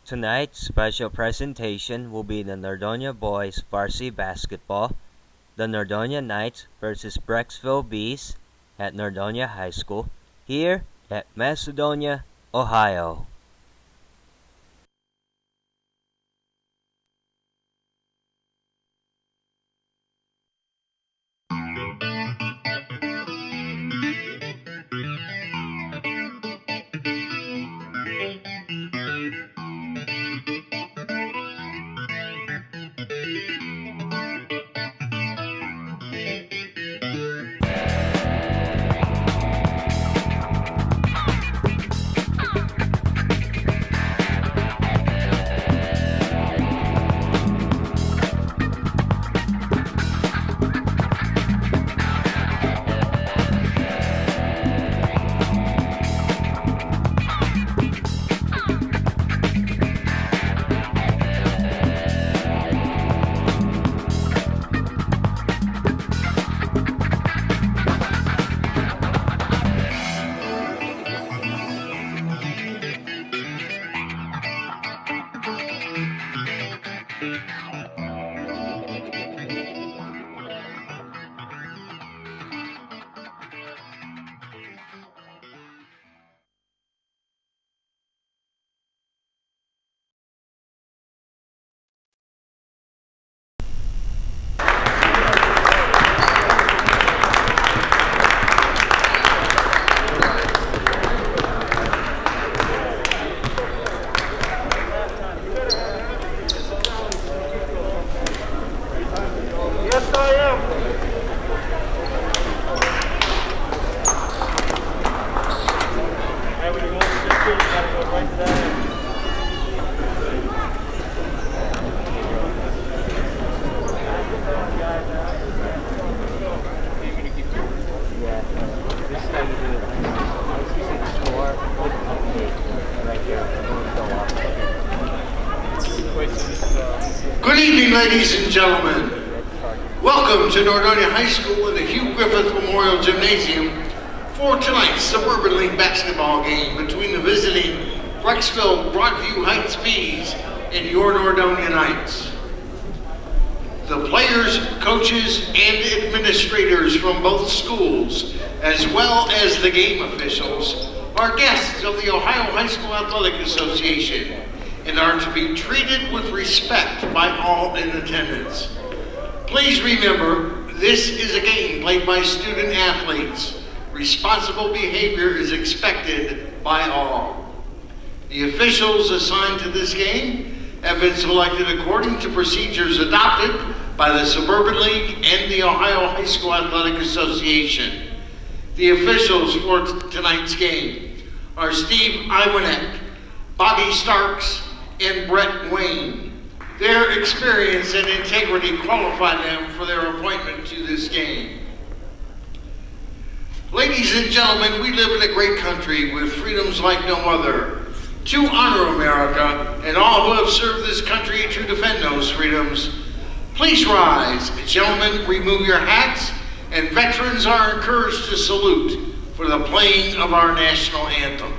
Tonight's special presentation will be the Nordonia Boys Varsity Basketball, the Nordonia Knights versus Brecksville Bees at Nordonia High School, here at Macedonia, Ohio. Good evening, ladies and gentlemen. Welcome to Nordonia High School and the Hugh Griffith Memorial Gymnasium for tonight's Suburban League basketball game between the visiting Brecksville Broadview Heights Bees and your Nordonia Knights. The players, coaches, and administrators from both schools, as well as the game officials, are guests of the Ohio High School Athletic Association and are to be treated with respect by all in attendance. Please remember, this is a game played by student athletes. Responsible behavior is expected by all. The officials assigned to this game have been selected according to procedures adopted by the Suburban League and the Ohio High School Athletic Association. The officials for tonight's game are Steve Iwanek, Bobby Starks, and Brett Wayne. Their experience and integrity qualify them for their appointment to this game. Ladies and gentlemen, we live in a great country with freedoms like no other. To honor America and all who have served this country to defend those freedoms, please rise. Gentlemen, remove your hats, and veterans are encouraged to salute for the playing of our national anthem.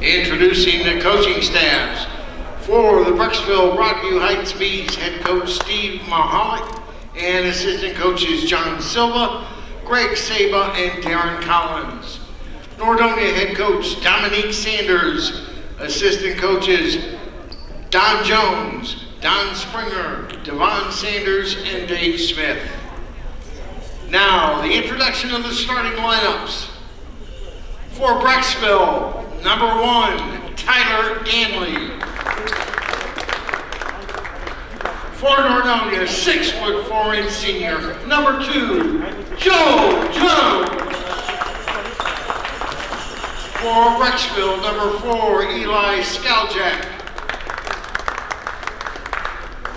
Introducing the coaching staffs. For the Brecksville Broadview Heights Bees, head coach Steve Mahalik and assistant coaches John Silva, Greg Saba, and Darren Collins. Nordonia head coach Dominique Sanders, assistant coaches Don Jones, Don Springer, Devon Sanders, and Dave Smith. Now, the introduction of the starting lineups. For Brecksville, number 1, Tyler Ganley. For Nordonia, 6'4" senior, number 2, Joe Jones. For Brecksville, number 4, Eli Skaljak.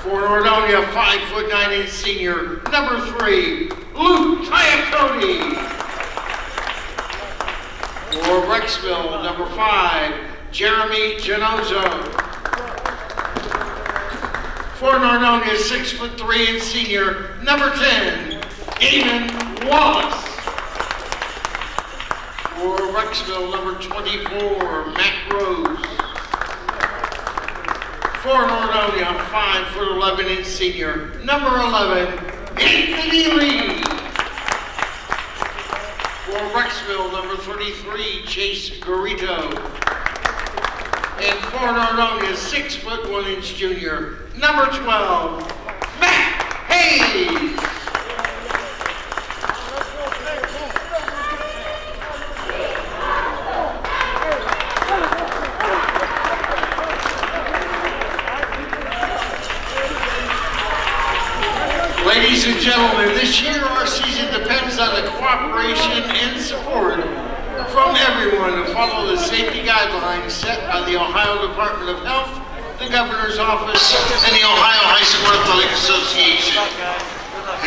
For Nordonia, 5'9" senior, number 3, Luke Tiacone. For Brecksville, number 5, Jeremy Genozo. For Nordonia, 6'3" senior, number 10, Damon Wallace. For Brecksville, number 24, Matt Rose. For Nordonia, 5'11" senior, number 11, Anthony Lee. For Brecksville, number 33, Chase Garito. And for Nordonia, 6'1" junior, number 12, Matt Hayes. Ladies and gentlemen, this year our season depends on the cooperation and support from everyone to follow the safety guidelines set by the Ohio Department of Health, the Governor's Office, and the Ohio High School Athletic Association.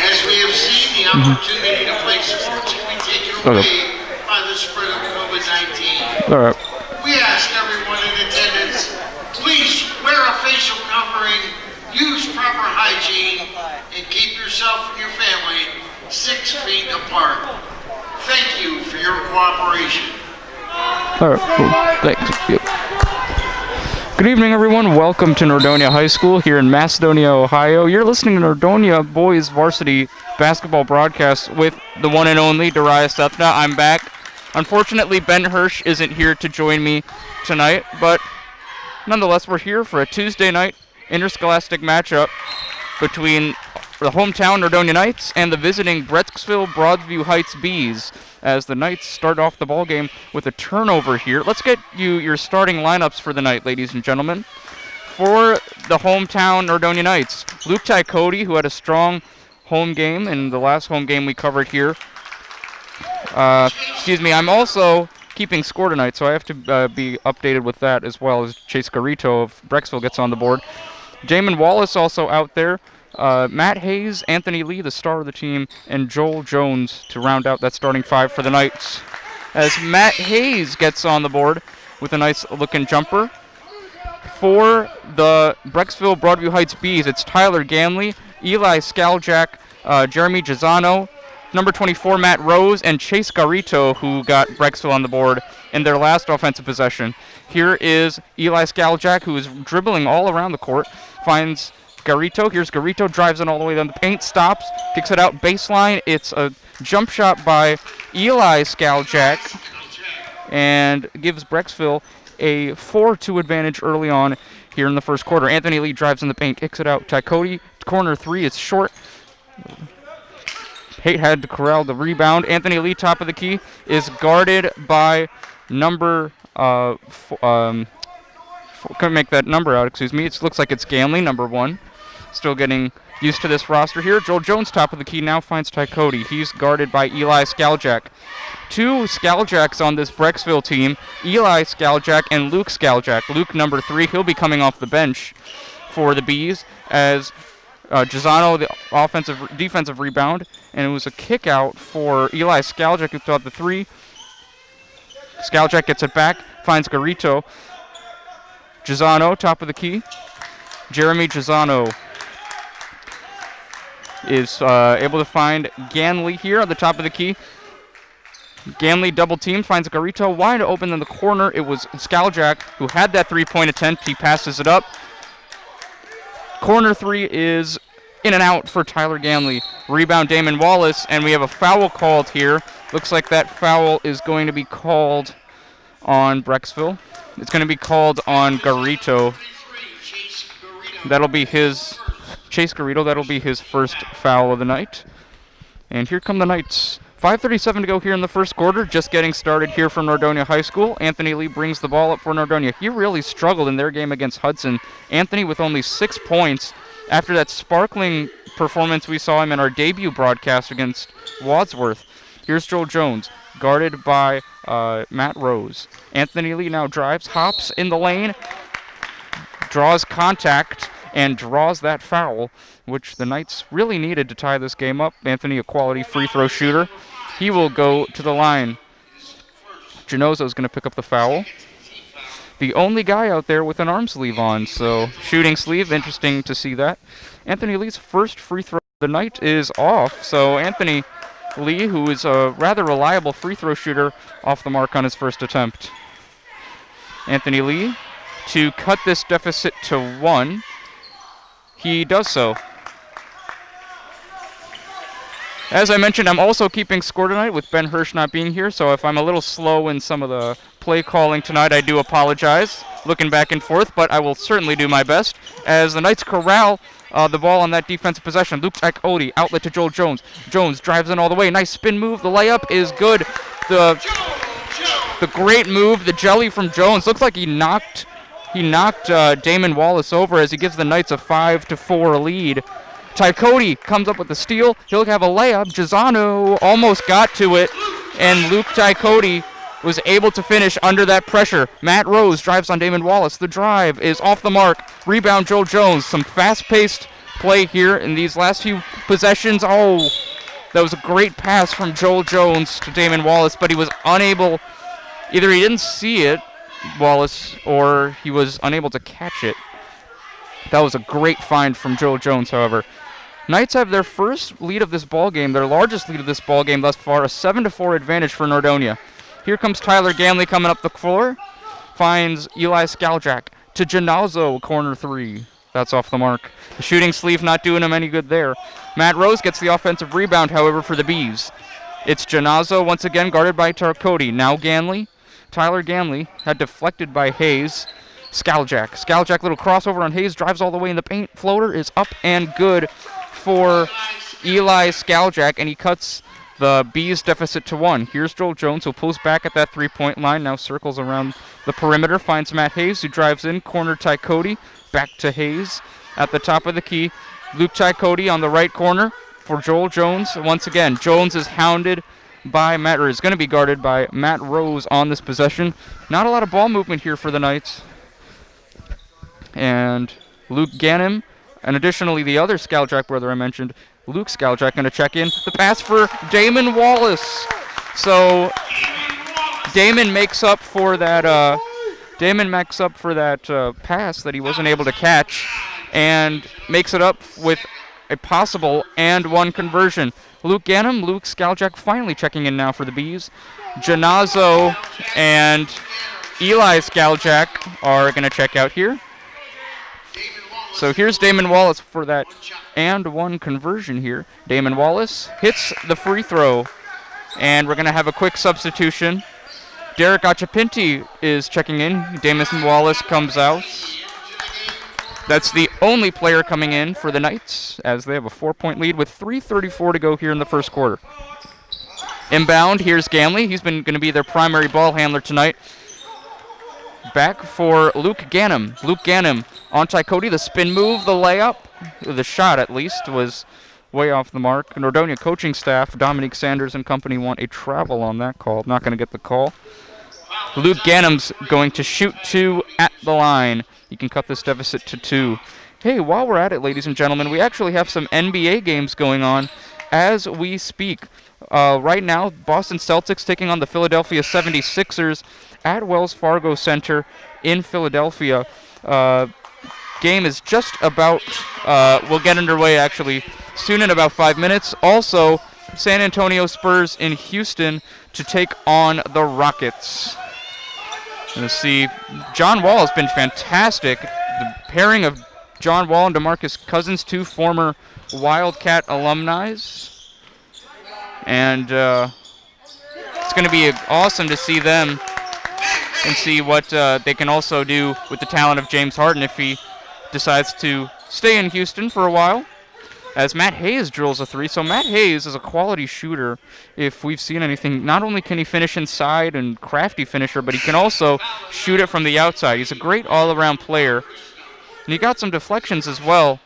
As we have seen, the opportunity to play sports can be taken away by the spread of COVID-19. All right. We ask everyone in attendance, please wear a facial covering, use proper hygiene, and keep yourself and your family 6 feet apart. Thank you for your cooperation. All right, cool. Thanks. Yep. Good evening, everyone. Welcome to Nordonia High School here in Macedonia, Ohio. You're listening to Nordonia Boys Varsity Basketball broadcast with the one and only Darius Sethna. I'm back. Unfortunately, Ben Hirsch isn't here to join me tonight, but nonetheless, we're here for a Tuesday night interscholastic matchup between the hometown Nordonia Knights and the visiting Brecksville Broadview Heights Bees, as the Knights start off the ball game with a turnover here. Let's get you your starting lineups for the night, ladies and gentlemen. For the hometown Nordonia Knights, Luke Tiacone, who had a strong home game in the last home game we covered here. I'm also keeping score tonight, so I have to be updated with that as well, as Chase Garito of Brecksville gets on the board. Damon Wallace also out there. Matt Hayes, Anthony Lee, the star of the team, and Joel Jones to round out that starting 5 for the Knights. As Matt Hayes gets on the board with a nice looking jumper. For the Brecksville Broadview Heights Bees, it's Tyler Ganley, Eli Skaljak, Jeremy Gisano, number 24, Matt Rose, and Chase Garito, who got Brecksville on the board in their last offensive possession. Here is Eli Skaljak, who is dribbling all around the court, finds Garito. Here's Garito, drives it all the way down the paint, stops, kicks it out baseline. It's a jump shot by Eli Skaljak and gives Brecksville a 4-2 advantage early on here in the first quarter. Anthony Lee drives in the paint, kicks it out. Tiacone, corner 3, it's short. Haight had to corral the rebound. Anthony Lee, top of the key, is guarded by number couldn't make that number out, excuse me. It looks like it's Ganley, number 1. Still getting used to this roster here. Joel Jones, top of the key, now finds Tiacone. He's guarded by Eli Skaljak. 2 Skaljaks on this Brecksville team, Eli Skaljak and Luke Skaljak. Luke, number 3, he'll be coming off the bench for the Bees, as Gisano, the defensive rebound, and it was a kick out for Eli Skaljak, who thought the 3. Skaljak gets it back, finds Garito. Gisano, top of the key. Jeremy Gisano is able to find Ganley here on the top of the key. Ganley double team, finds Garito wide open in the corner. It was Skaljak who had that three-point attempt. He passes it up. Corner three is in and out for Tyler Ganley. Rebound Damon Wallace, and we have a foul called here. Looks like that foul is going to be called on Brecksville. It's going to be called on Garito. That'll be his, Chase Garito, that'll be his first foul of the night. And here come the Knights. 5:37 to go here in the first quarter. Just getting started here from Nordonia High School. Anthony Lee brings the ball up for Nordonia. He really struggled in their game against Hudson. Anthony with only 6 points after that sparkling performance we saw him in our debut broadcast against Wadsworth. Here's Joel Jones, guarded by Matt Rose. Anthony Lee now drives, hops in the lane, draws contact, and draws that foul, which the Knights really needed to tie this game up. Anthony, a quality free throw shooter. He will go to the line. Genozo's going to pick up the foul. The only guy out there with an arm sleeve on, so shooting sleeve, interesting to see that. Anthony Lee's first free throw of the night is off, so Anthony Lee, who is a rather reliable free throw shooter, off the mark on his first attempt. Anthony Lee to cut this deficit to 1. He does so. As I mentioned, I'm also keeping score tonight with Ben Hirsch not being here, so if I'm a little slow in some of the play calling tonight, I do apologize. Looking back and forth, but I will certainly do my best. As the Knights corral the ball on that defensive possession. Luke Icody, outlet to Joel Jones. Jones drives in all the way. Nice spin move. The layup is good. The great move, the jelly from Jones. Looks like he knocked Damon Wallace over as he gives the Knights a 5-4 lead. Ty Cody comes up with the steal. He'll have a layup. Gisano almost got to it, and Luke Ty Cody was able to finish under that pressure. Matt Rose drives on Damon Wallace. The drive is off the mark. Rebound Joel Jones. Some fast-paced play here in these last few possessions. Oh, that was a great pass from Joel Jones to Damon Wallace, but he was unable. Either he didn't see it, Wallace, or he was unable to catch it. That was a great find from Joel Jones, however. Knights have their first lead of this ballgame, their largest lead of this ballgame thus far, a 7-4 advantage for Nordonia. Here comes Tyler Ganley coming up the floor. Finds Eli Skaljak to Janazo, corner 3. That's off the mark. The shooting sleeve not doing him any good there. Matt Rose gets the offensive rebound, however, for the Bees. It's Janazo once again, guarded by Tarcody. Now Ganley. Tyler Ganley had deflected by Hayes. Skaljak, little crossover on Hayes, drives all the way in the paint. Floater is up and good for Eli Skaljak, and he cuts the Bees' deficit to 1. Here's Joel Jones, who pulls back at that three-point line, now circles around the perimeter, finds Matt Hayes, who drives in, corner Ty Cody, back to Hayes at the top of the key. Luke Ty Cody on the right corner for Joel Jones. Once again, Jones is hounded by Matt, or is going to be guarded by Matt Rose on this possession. Not a lot of ball movement here for the Knights. And Luke Ganem, and additionally the other Skaljak brother I mentioned, Luke Skaljak, going to check in. The pass for Damon Wallace. So Damon makes up for that. Pass that he wasn't able to catch, and makes it up with a possible and one conversion. Luke Ganem, Luke Skaljak finally checking in now for the Bees. Janazo and Eli Skaljak are going to check out here. So here's Damon Wallace for that and one conversion here. Damon Wallace hits the free throw, and we're going to have a quick substitution. Derek Achapinti is checking in. Damon Wallace comes out. That's the only player coming in for the Knights, as they have a 4-point lead with 3:34 to go here in the first quarter. Inbound, here's Ganley. He's been going to be their primary ball handler tonight. Back for Luke Ganem. Luke Ganem on Ty Cody. The spin move, the layup, the shot at least, was way off the mark. Nordonia coaching staff, Dominique Sanders and company, want a travel on that call. Not going to get the call. Luke Ganem's going to shoot 2 at the line. He can cut this deficit to 2. Hey, while we're at it, ladies and gentlemen, we actually have some NBA games going on as we speak. Right now, Boston Celtics taking on the Philadelphia 76ers at Wells Fargo Center in Philadelphia. Game is just about, we'll get underway actually soon in about 5 minutes. Also, San Antonio Spurs in Houston to take on the Rockets. Let's see, John Wall has been fantastic. The pairing of John Wall and DeMarcus Cousins, two former Wildcat alumni. And it's going to be awesome to see them and see what they can also do with the talent of James Harden if he decides to stay in Houston for a while. As Matt Hayes drills a three. So Matt Hayes is a quality shooter if we've seen anything. Not only can he finish inside and crafty finisher, but he can also shoot it from the outside. He's a great all-around player. And he got some deflections as well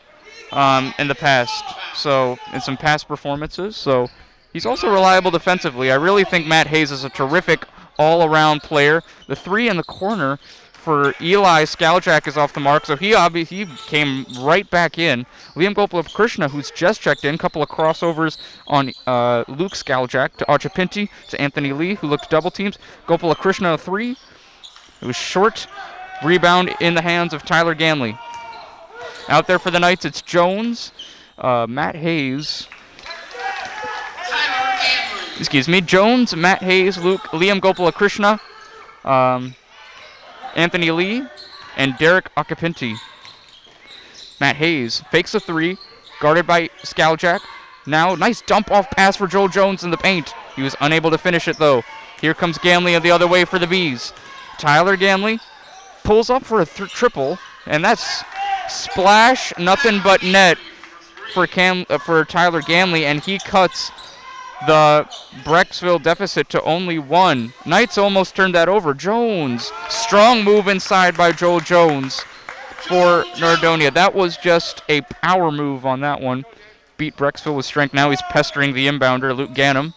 in the past, so in some past performances. So he's also reliable defensively. I really think Matt Hayes is a terrific all-around player. The three in the corner for Eli Skaljak is off the mark, so he came right back in. Liam Gopalakrishna, who's just checked in, couple of crossovers on Luke Skaljak to Achapinti to Anthony Lee, who looked double teams. Gopalakrishna a three. It was short. Rebound in the hands of Tyler Ganley. Out there for the Knights, it's Jones, Matt Hayes. Jones, Matt Hayes, Liam Gopalakrishna, Anthony Lee, and Derek Akapinti. Matt Hayes fakes a three, guarded by Skaljak. Now, nice dump-off pass for Joel Jones in the paint. He was unable to finish it, though. Here comes Ganley the other way for the Bees. Tyler Ganley pulls up for a triple, and that's splash, nothing but net for Tyler Ganley, and he cuts the Brecksville deficit to only one. Knights almost turned that over. Jones, strong move inside by Joel Jones for Nordonia. That was just a power move on that one. Beat Brecksville with strength. Now he's pestering the inbounder, Luke Gannum.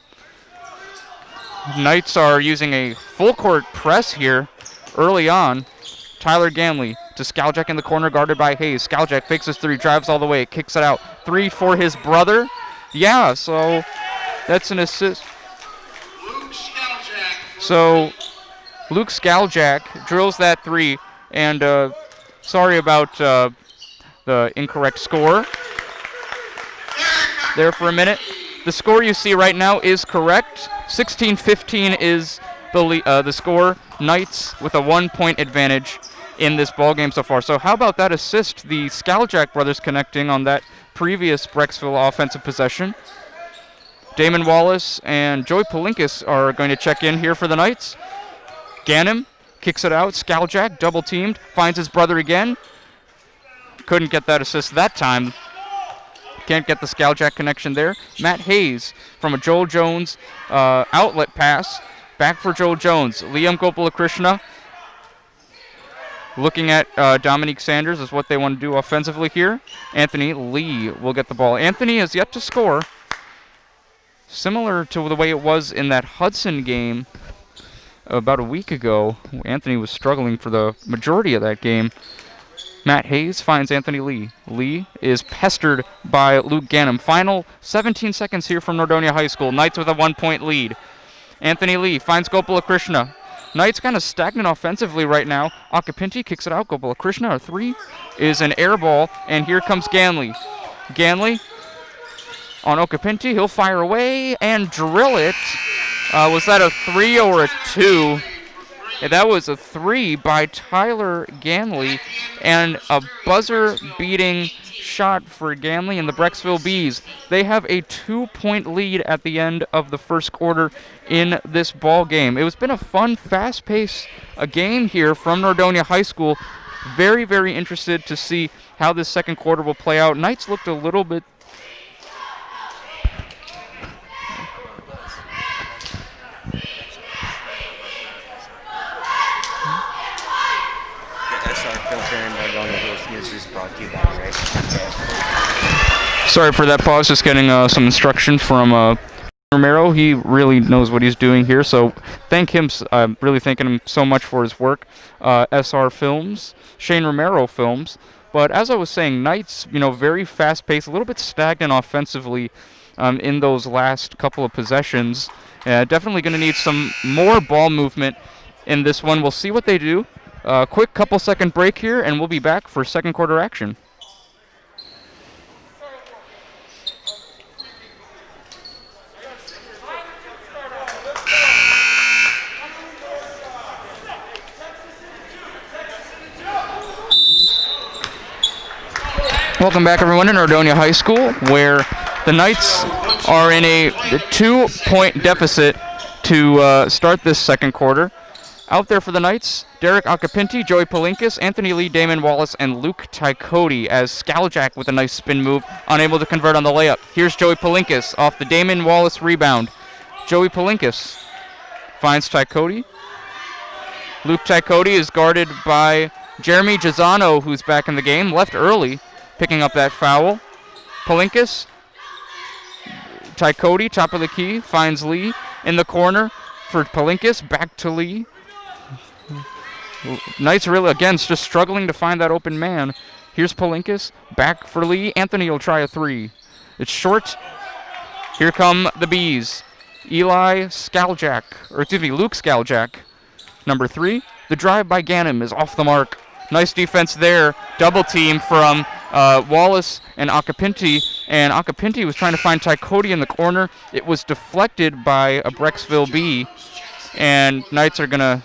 Knights are using a full court press here early on. Tyler Ganley to Skaljak in the corner, guarded by Hayes. Skaljak fakes his three, drives all the way, kicks it out. Three for his brother. Yeah, so that's an assist. So Luke Skaljak drills that three, and sorry about the incorrect score there for a minute. The score you see right now is correct. 16-15 is the score. Knights with a 1-point advantage in this ball game so far. So how about that assist? The Skaljak brothers connecting on that previous Brecksville offensive possession. Damon Wallace and Joey Palinkas are going to check in here for the Knights. Gannum kicks it out. Skaljak double teamed, finds his brother again. Couldn't get that assist that time. Can't get the Skaljak connection there. Matt Hayes from a Joel Jones outlet pass. Back for Joel Jones. Liam Gopalakrishna looking at Dominique Sanders is what they want to do offensively here. Anthony Lee will get the ball. Anthony has yet to score. Similar to the way it was in that Hudson game about a week ago. Anthony was struggling for the majority of that game. Matt Hayes finds Anthony Lee. Lee is pestered by Luke Gannum. Final 17 seconds here from Nordonia High School. Knights with a 1-point lead. Anthony Lee finds Gopalakrishna. Knights kind of stagnant offensively right now. Akapinti kicks it out. Gopalakrishna, a three, is an air ball, and here comes Ganley. Ganley on Okapinti. He'll fire away and drill it. Was that a three or a two? Yeah, that was a three by Tyler Ganley, and a buzzer-beating shot for Ganley and the Brecksville Bees. They have a 2-point lead at the end of the first quarter in this ball game. It's been a fun, fast-paced game here from Nordonia High School. Very, very interested to see how this second quarter will play out. Knights looked a little bit NordoniaHills.News is brought to you by Ray. Sorry for that pause, just getting some instruction from Romero. He really knows what he's doing here, so thank him. I'm really thanking him so much for his work. SR Films, Shane Romero Films. But as I was saying, Knights, very fast-paced, a little bit stagnant offensively in those last couple of possessions. Definitely going to need some more ball movement in this one. We'll see what they do. Quick couple-second break here, and we'll be back for second quarter action. Welcome back, everyone, to Nordonia High School, where the Knights are in a 2-point deficit to start this second quarter. Out there for the Knights, Derek Acapinti, Joey Palinkas, Anthony Lee, Damon Wallace, and Luke Tykody, as Skaljak with a nice spin move, unable to convert on the layup. Here's Joey Palinkas off the Damon Wallace rebound. Joey Palinkas finds Tykody. Luke Tykody is guarded by Jeremy Gisano, who's back in the game, left early, picking up that foul. Palinkas, Tykody, top of the key, finds Lee in the corner for Palinkas, back to Lee. Knights really, again, just struggling to find that open man. Here's Palinkas, back for Lee. Anthony will try a three. It's short. Here come the Bees. Luke Skaljak, number 3. The drive by Ganem is off the mark. Nice defense there. Double team from Wallace and Acapinti. And Acapinti was trying to find Tykody in the corner. It was deflected by a Brecksville B. And Knights are going to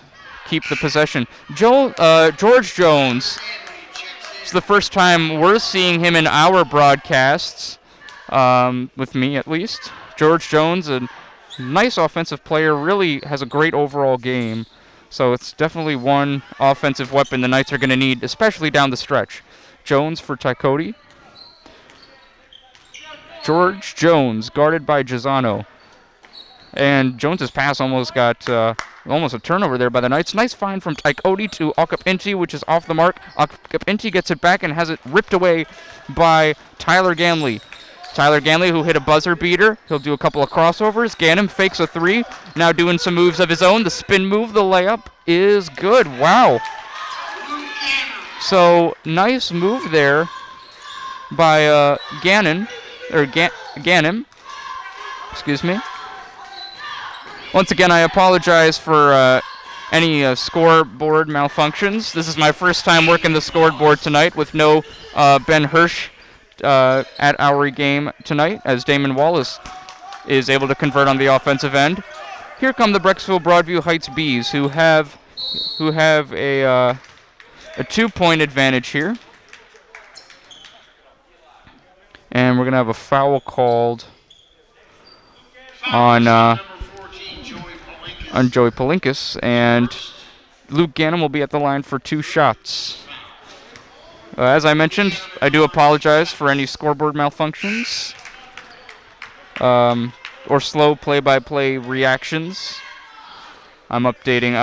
keep the possession. George Jones. It's the first time we're seeing him in our broadcasts, with me at least. George Jones, a nice offensive player, really has a great overall game. So it's definitely one offensive weapon the Knights are going to need, especially down the stretch. Jones for Tykody. George Jones, guarded by Gisano. And Jones's pass almost got almost a turnover there by the Knights. Nice find from Tykody to Acapinti, which is off the mark. Acapinti gets it back and has it ripped away by Tyler Gamley. Tyler Ganley, who hit a buzzer beater. He'll do a couple of crossovers. Ganem fakes a three. Now doing some moves of his own. The spin move, the layup is good. Wow. So nice move there by Ganem. Excuse me. Once again, I apologize for any scoreboard malfunctions. This is my first time working the scoreboard tonight with no Ben Hirsch at our game tonight, as Damon Wallace is able to convert on the offensive end. Here come the Brecksville Broadview Heights Bees, who have a 2-point advantage here, and we're gonna have a foul called on Joey Palinkas, and Luke Ganem will be at the line for 2 shots. As I mentioned, I do apologize for any scoreboard malfunctions or slow play-by-play reactions. I'm updating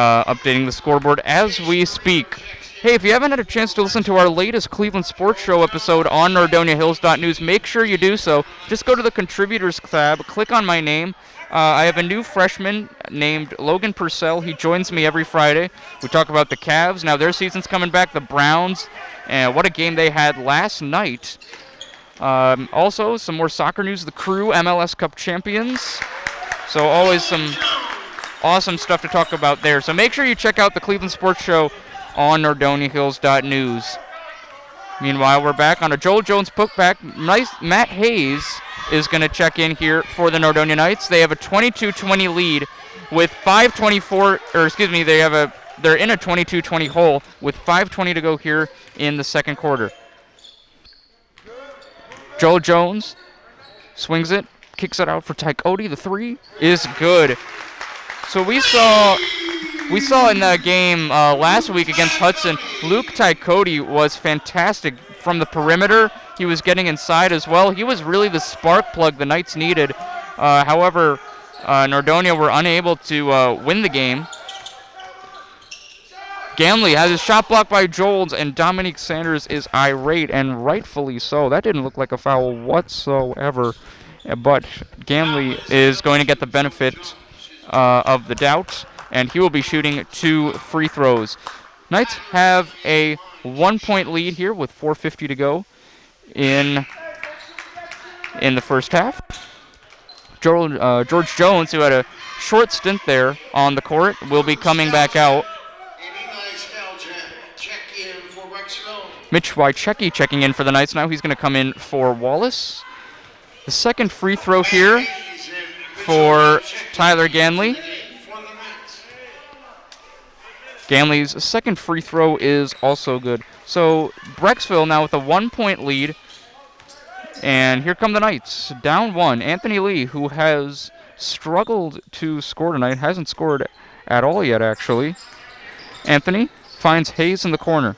the scoreboard as we speak. Hey, if you haven't had a chance to listen to our latest Cleveland Sports Show episode on NordoniaHills.News, make sure you do so. Just go to the Contributors tab, click on my name. I have a new freshman named Logan Purcell. He joins me every Friday. We talk about the Cavs. Now their season's coming back. The Browns, and what a game they had last night. Also, some more soccer news. The Crew, MLS Cup champions. So always some awesome stuff to talk about there. So make sure you check out the Cleveland Sports Show on NordoniaHills.News. Meanwhile, we're back on a Joel Jones putback. Nice. Matt Hayes is going to check in here for the Nordonia Knights. They have a 22-20 lead with 5:24, or excuse me, they're in a 22-20 hole with 5:20 to go here in the second quarter. Joel Jones swings it, kicks it out for Tykody. The three is good. So we saw in that game last week against Hudson, Luke Tykody was fantastic from the perimeter. He was getting inside as well. He was really the spark plug the Knights needed. However, Nordonia were unable to win the game. Gamley has his shot blocked by Jones, and Dominique Sanders is irate, and rightfully so. That didn't look like a foul whatsoever. But Gamley is going to get the benefit of the doubt, and he will be shooting 2 free throws. Knights have a 1-point lead here with 4:50 to go in the first half. George Jones, who had a short stint there on the court, will be coming back out. Mitch Wychecki checking in for the Knights now. He's going to come in for Wallace. The second free throw here for Tyler Ganley. Ganley's second free throw is also good. So Brecksville now with a 1-point lead And here come the Knights, down 1. Anthony Lee, who has struggled to score tonight, hasn't scored at all yet, actually. Anthony finds Hayes in the corner.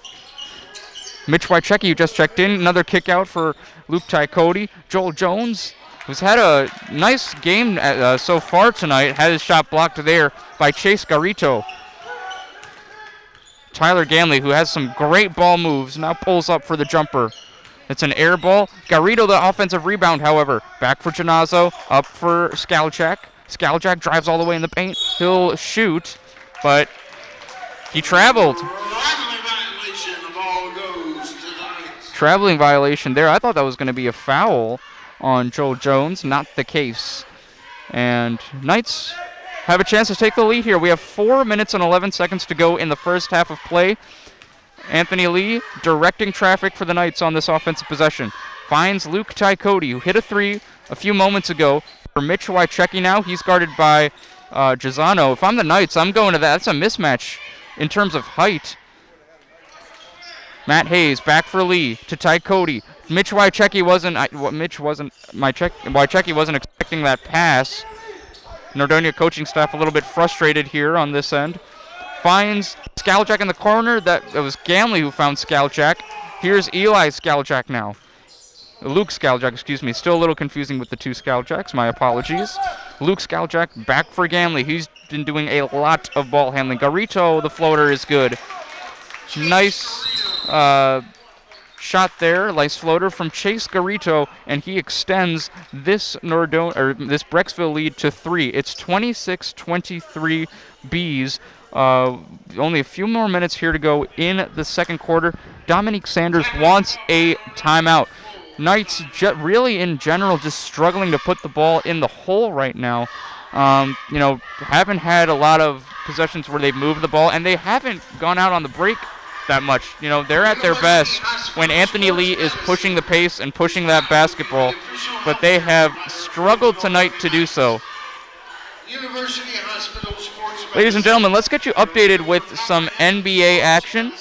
Mitch Wychecki, who just checked in. Another kick out for Luke Tycody. Joel Jones, who's had a nice game so far tonight, had his shot blocked there by Chase Garito. Tyler Ganley, who has some great ball moves, now pulls up for the jumper. It's an air ball. Garrido, the offensive rebound, however. Back for Janazzo, up for Skalchak. Skalchak drives all the way in the paint. He'll shoot, but he traveled. Traveling violation there. I thought that was going to be a foul on Joel Jones. Not the case. And Knights have a chance to take the lead here. We have 4 minutes and 11 seconds to go in the first half of play. Anthony Lee directing traffic for the Knights on this offensive possession. Finds Luke Tycody, who hit a 3 a few moments ago. For Mitch Wychecki now, he's guarded by Gisano. If I'm the Knights, I'm going to that. That's a mismatch in terms of height. Matt Hayes back for Lee to Tycody. Wychecki wasn't expecting that pass. Nordonia coaching staff a little bit frustrated here on this end. Finds Skalchak in the corner. That was Gamley who found Skalchak. Here's Eli Skalchak now. Luke Skalchak, excuse me. Still a little confusing with the two Skalchaks. My apologies. Luke Skalchak back for Gamley. He's been doing a lot of ball handling. Garito, the floater, is good. Nice shot there. Nice floater from Chase Garito, and he extends this Brecksville lead to 3. It's 26-23 Bees. Only a few more minutes here to go in the second quarter. Dominique Sanders wants a timeout. Knights really in general just struggling to put the ball in the hole right now. Haven't had a lot of possessions where they've moved the ball, and they haven't gone out on the break that much. They're at their best when Anthony Lee is pushing the pace and pushing that basketball, but they have struggled tonight to do so. Ladies and gentlemen, let's get you updated with some NBA action.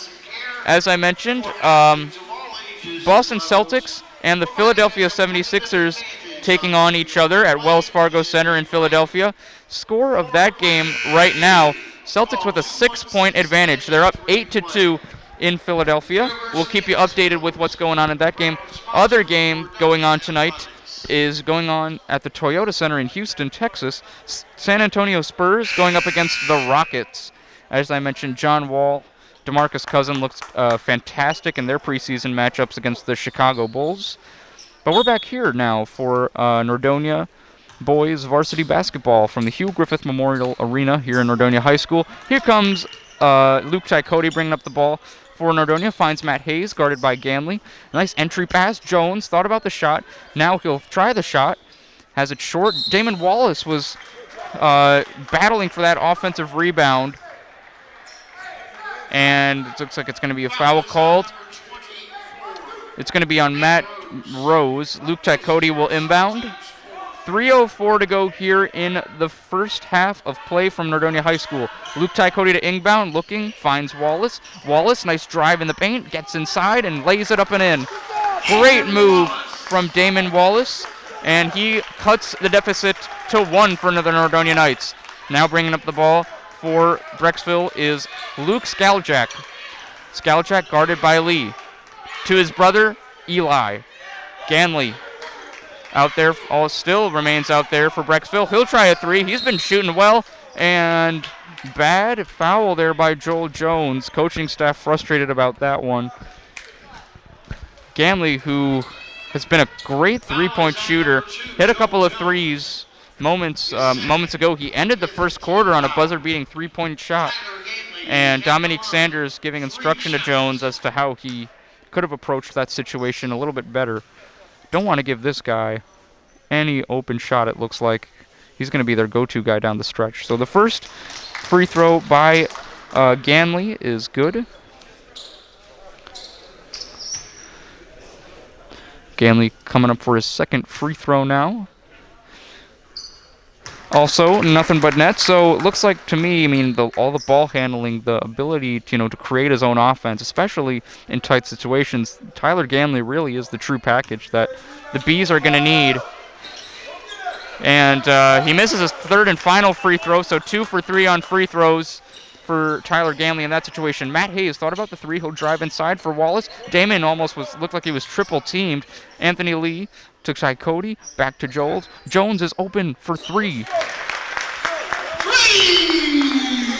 As I mentioned, Boston Celtics and the Philadelphia 76ers taking on each other at Wells Fargo Center in Philadelphia. Score of that game right now, Celtics with a 6-point advantage. They're up 8-2 in Philadelphia. We'll keep you updated with what's going on in that game. Other game going on tonight is going on at the Toyota Center in Houston, Texas. San Antonio Spurs going up against the Rockets. As I mentioned, John Wall, DeMarcus Cousins looks fantastic in their preseason matchups against the Chicago Bulls. But we're back here now for Nordonia boys varsity basketball from the Hugh Griffith Memorial Arena here in Nordonia High School. Here comes Luke Tycody bringing up the ball for Nordonia. Finds Matt Hayes, guarded by Ganley. Nice entry pass. Jones thought about the shot. Now he'll try the shot. Has it short. Damon Wallace was battling for that offensive rebound. And it looks like it's going to be a foul called. It's going to be on Matt Rose. Luke Tycody will inbound. 3:04 to go here in the first half of play from Nordonia High School. Luke Tycody to inbound, looking, finds Wallace. Wallace, nice drive in the paint, gets inside and lays it up and in. Great move from Damon Wallace, and he cuts the deficit to 1 for the Nordonia Knights. Now bringing up the ball for Brecksville is Luke Skalchak. Skalchak guarded by Lee. To his brother, Eli. Ganley out there, still remains out there for Brecksville. He'll try a 3. He's been shooting well, and bad foul there by Joel Jones. Coaching staff frustrated about that one. Ganley, who has been a great three-point shooter, hit a couple of threes moments ago. He ended the first quarter on a buzzer-beating three-point shot. And Dominique Sanders giving instruction to Jones as to how he could have approached that situation a little bit better. Don't want to give this guy any open shot, it looks like. He's going to be their go-to guy down the stretch. So the first free throw by Ganley is good. Ganley coming up for his second free throw now. Also, nothing but net. So it looks like to me, all the ball handling, the ability to create his own offense, especially in tight situations. Tyler Ganley really is the true package that the Bees are going to need. And he misses his third and final free throw, so 2 for 3 on free throws for Tyler Ganley in that situation. Matt Hayes thought about the three. He'll drive inside for Wallace. Damon almost looked like he was triple teamed. Anthony Lee to Ty Cody, back to Jones. Jones is open for 3.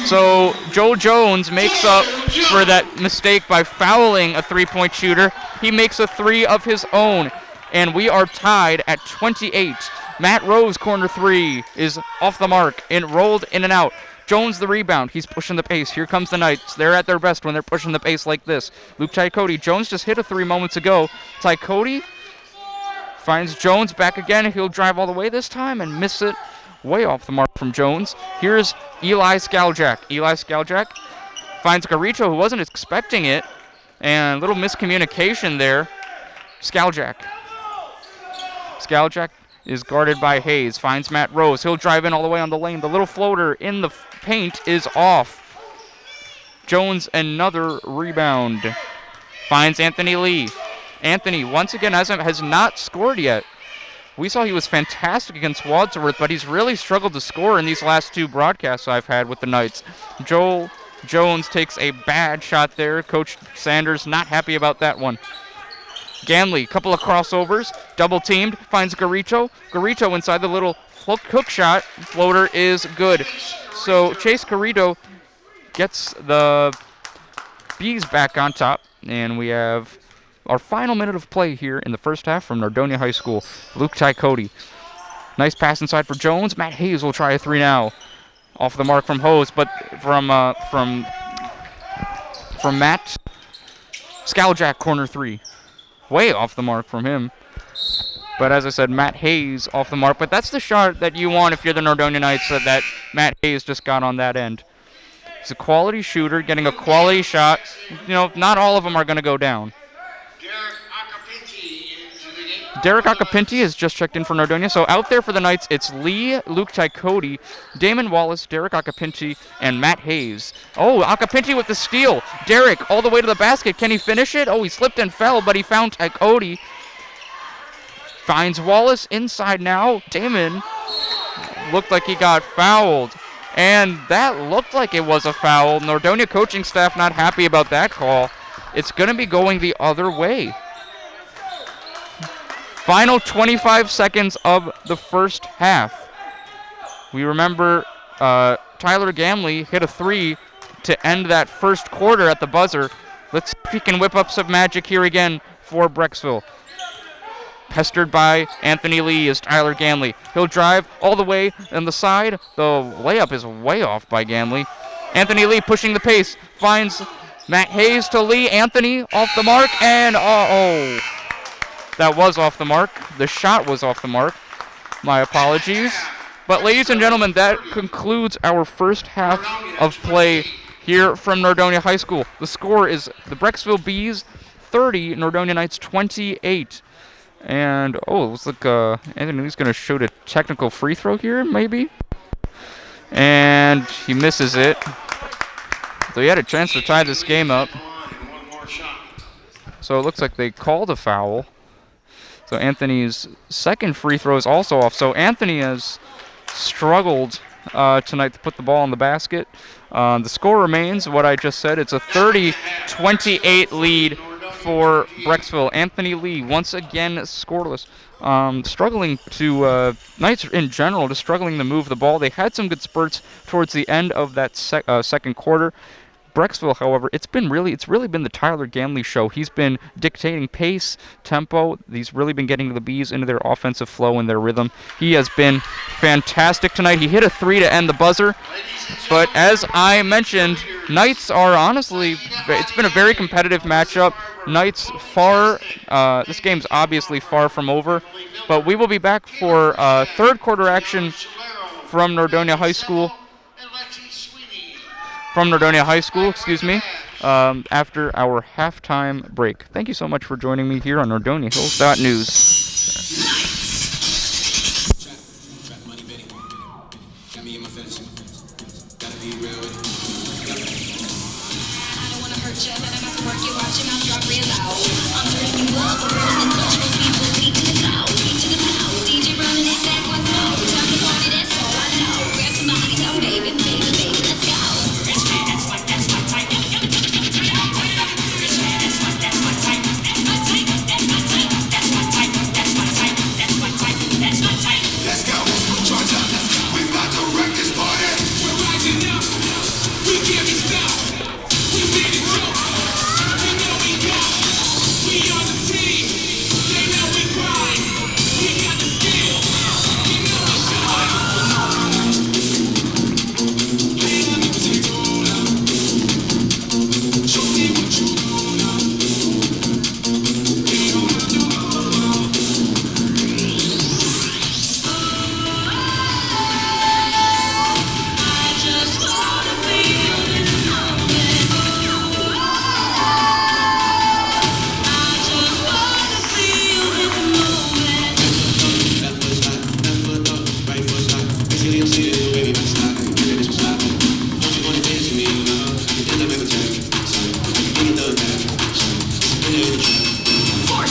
So Joe Jones makes up for that mistake by fouling a three-point shooter. He makes a 3 of his own, and we are tied at 28. Matt Rose, corner 3, is off the mark and rolled in and out. Jones the rebound. He's pushing the pace. Here comes the Knights. They're at their best when they're pushing the pace like this. Luke Ty Cody. Jones just hit a 3 moments ago. Ty Cody finds Jones back again. He'll drive all the way this time and miss it. Way off the mark from Jones. Here's Eli Skaljak. Eli Skaljak finds Garito, who wasn't expecting it. And a little miscommunication there. Skaljak is guarded by Hayes. Finds Matt Rose. He'll drive in all the way on the lane. The little floater in the paint is off. Jones another rebound. Finds Anthony Lee. Anthony once again has not scored yet. We saw he was fantastic against Wadsworth, but he's really struggled to score in these last 2 broadcasts I've had with the Knights. Joel Jones takes a bad shot there. Coach Sanders not happy about that one. Ganley, couple of crossovers, double teamed, finds Garito. Garito inside the little hook shot. Floater is good. So Chase Garito gets the Bees back on top, and we have our final minute of play here in the first half from Nordonia High School. Luke Ty Cody. Nice pass inside for Jones. Matt Hayes will try a 3 now. Off the mark from Hose, but from Matt. Skaljak, corner 3. Way off the mark from him. But as I said, Matt Hayes off the mark. But that's the shot that you want if you're the Nordonia Knights, that Matt Hayes just got on that end. He's a quality shooter, getting a quality shot. You know, not all of them are going to go down. Derek Acapinti has just checked in for Nordonia. So out there for the Knights, it's Lee, Luke Ty Cody, Damon Wallace, Derek Acapinti, and Matt Hayes. Oh, Acapinti with the steal. Derek all the way to the basket. Can he finish it? Oh, he slipped and fell, but he found Ty Cody. Finds Wallace inside now. Damon looked like he got fouled. And that looked like it was a foul. Nordonia coaching staff not happy about that call. It's going to be going the other way. Final 25 seconds of the first half. We remember Tyler Gamley hit a 3 to end that first quarter at the buzzer. Let's see if he can whip up some magic here again for Brecksville. Pestered by Anthony Lee is Tyler Gamley. He'll drive all the way on the side. The layup is way off by Gamley. Anthony Lee pushing the pace. Finds Matt Hayes to Lee. Anthony off the mark, and oh. That was off the mark. The shot was off the mark. My apologies. But ladies and gentlemen, that concludes our first half of play here from Nordonia High School. The score is the Brecksville Bees 30, Nordonia Knights 28. And, it looks like Anthony's going to shoot a technical free throw here, maybe. And he misses it. So he had a chance to tie this game up. So it looks like they called a foul. So Anthony's second free throw is also off. So Anthony has struggled tonight to put the ball in the basket. The score remains what I just said. It's a 30-28 lead for Brecksville. Anthony Lee once again scoreless. Struggling to Knights in general, just struggling to move the ball. They had some good spurts towards the end of that second quarter. Brecksville, however, it's really been the Tyler Gamley show. He's been dictating pace, tempo. He's really been getting the Bees into their offensive flow and their rhythm. He has been fantastic tonight. He hit a 3 to end the buzzer. But as I mentioned, Knights are honestly, it's been a very competitive matchup. Knights this game's obviously far from over. But we will be back for third quarter action from Nordonia High School. After our halftime break. Thank you so much for joining me here on NordoniaHills.News. Watch your mouth drop real loud. I'm turning you up, but when the touch most people deep in the cloud.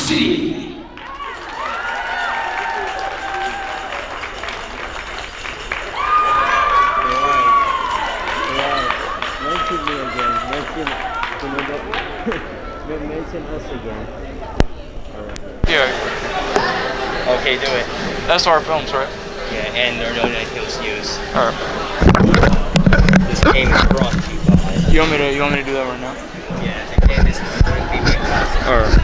VARSITY. Mention me again. Mention us again. Yeah. Okay, do it. SR Films, right? Yeah, and NordoniaHills.News. All right. This game is brought to you by. You want me to do that right now? Yeah, the game is currently being brought. All right.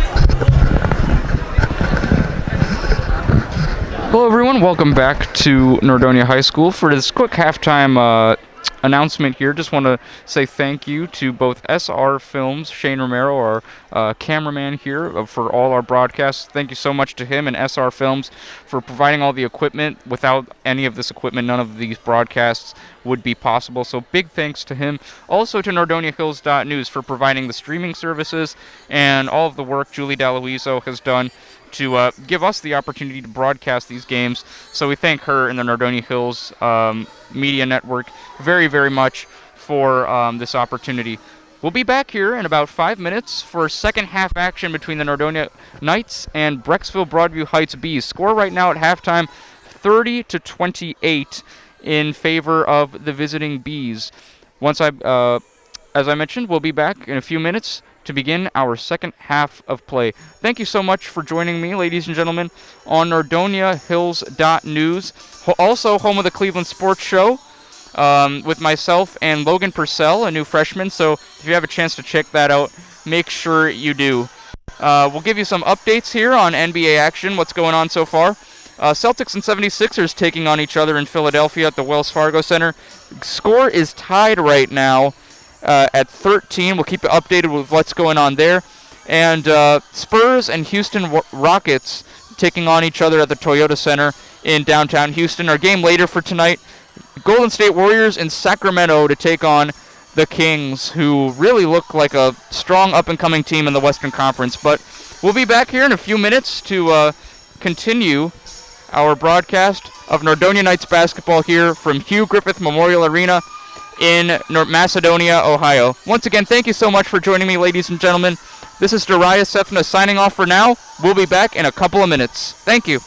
Hello, everyone. Welcome back to Nordonia High School. For this quick halftime announcement here, just want to say thank you to both SR Films, Shane Romero, our cameraman here, for all our broadcasts. Thank you so much to him and SR Films for providing all the equipment. Without any of this equipment, none of these broadcasts would be possible. So big thanks to him. Also to NordoniaHills.News for providing the streaming services and all of the work Julie D'Aloiso has done to give us the opportunity to broadcast these games. So we thank her and the Nordonia Hills Media Network very, very much for this opportunity. We'll be back here in about 5 minutes for second half action between the Nordonia Knights and Brecksville Broadview Heights Bees. Score right now at halftime, 30-28 in favor of the visiting Bees. As I mentioned, we'll be back in a few minutes to begin our second half of play. Thank you so much for joining me, ladies and gentlemen, on NordoniaHills.News, also home of the Cleveland Sports Show, with myself and Logan Purcell, a new freshman. So if you have a chance to check that out, make sure you do. We'll give you some updates here on NBA action, what's going on so far. Celtics and 76ers taking on each other in Philadelphia at the Wells Fargo Center. Score is tied right now at 13. We'll keep you updated with what's going on there. And Spurs and Houston Rockets taking on each other at the Toyota Center in downtown Houston. Our game later for tonight, Golden State Warriors in Sacramento to take on the Kings, who really look like a strong up-and-coming team in the Western Conference. But we'll be back here in a few minutes to continue our broadcast of Nordonia Knights basketball here from Hugh Griffith Memorial Arena in Macedonia, Ohio. Once again, thank you so much for joining me, ladies and gentlemen. This is Darius Sefna signing off for now. We'll be back in a couple of minutes. Thank you.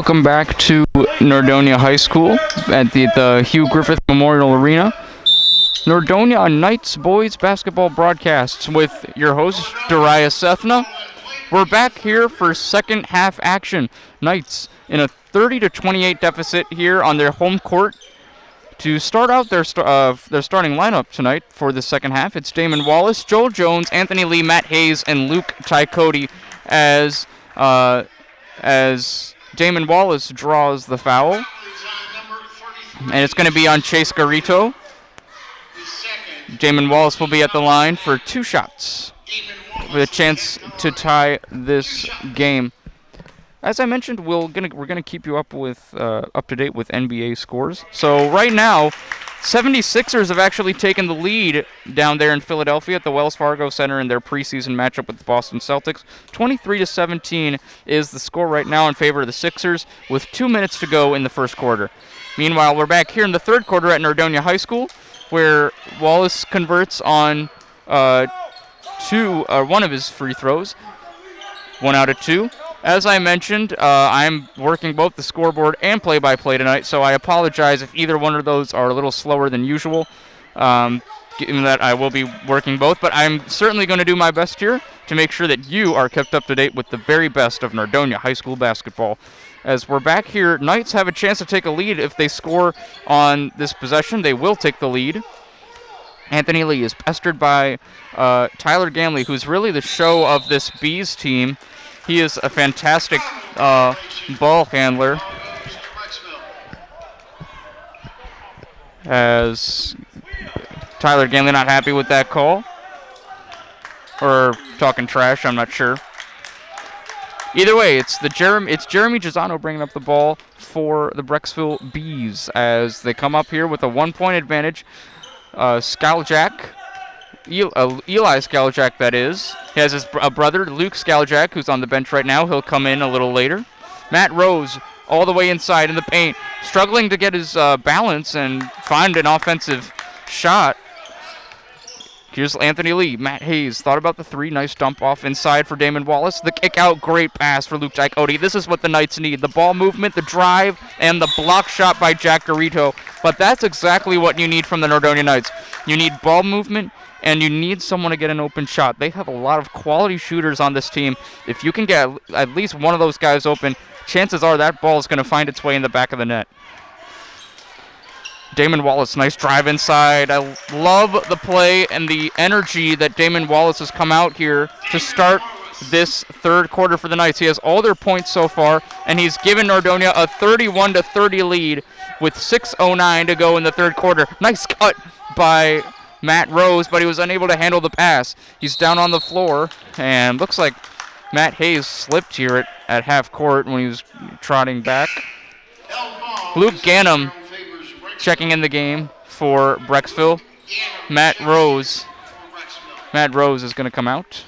Welcome back to Nordonia High School at the Hugh Griffith Memorial Arena. Nordonia Knights boys basketball broadcasts with your host, Dariah Sethna. We're back here for second half action. Knights in a 30-28 deficit here on their home court. To start out their starting lineup tonight for the second half, it's Damon Wallace, Joel Jones, Anthony Lee, Matt Hayes, and Luke Tykody as Damon Wallace draws the foul. And it's going to be on Chase Garito. Damon Wallace will be at the line for 2 shots with a chance to tie this game. As I mentioned, we're gonna keep you up to date with NBA scores. So right now, 76ers have actually taken the lead down there in Philadelphia at the Wells Fargo Center in their preseason matchup with the Boston Celtics. 23-17 is the score right now in favor of the Sixers with 2 minutes to go in the first quarter. Meanwhile, we're back here in the third quarter at Nordonia High School, where Wallace converts on one of his free throws. 1 out of 2. As I mentioned, I'm working both the scoreboard and play-by-play tonight, so I apologize if either one of those are a little slower than usual, given that I will be working both. But I'm certainly going to do my best here to make sure that you are kept up to date with the very best of Nordonia High School basketball. As we're back here, Knights have a chance to take a lead. If they score on this possession, they will take the lead. Anthony Lee is pestered by Tyler Gamley, who's really the show of this Bees team. He is a fantastic ball handler. As Tyler Gamley not happy with that call. Or talking trash, I'm not sure. Either way, it's Jeremy Gisano bringing up the ball for the Brecksville Bees as they come up here with a 1-point advantage. Skaljack, Eli Skaljack, that is. He has his brother, Luke Skaljack, who's on the bench right now. He'll come in a little later. Matt Rose, all the way inside in the paint, struggling to get his balance and find an offensive shot. Here's Anthony Lee. Matt Hayes thought about the 3. Nice dump off inside for Damon Wallace. The kick out, great pass for Luke Tykody. This is what the Knights need. The ball movement, the drive, and the block shot by Jack Garito. But that's exactly what you need from the Nordonia Knights. You need ball movement, and you need someone to get an open shot. They have a lot of quality shooters on this team. If you can get at least one of those guys open, chances are that ball is going to find its way in the back of the net. Damon Wallace, nice drive inside. I love the play and the energy that Damon Wallace has come out here to start this third quarter for the Knights. He has all their points so far, and he's given Nordonia a 31-30 lead with 6:09 to go in the third quarter. Nice cut by Matt Rose, but he was unable to handle the pass. He's down on the floor, and looks like Matt Hayes slipped here at half court when he was trotting back. Luke Gannum checking in the game for Brecksville. Matt Rose is going to come out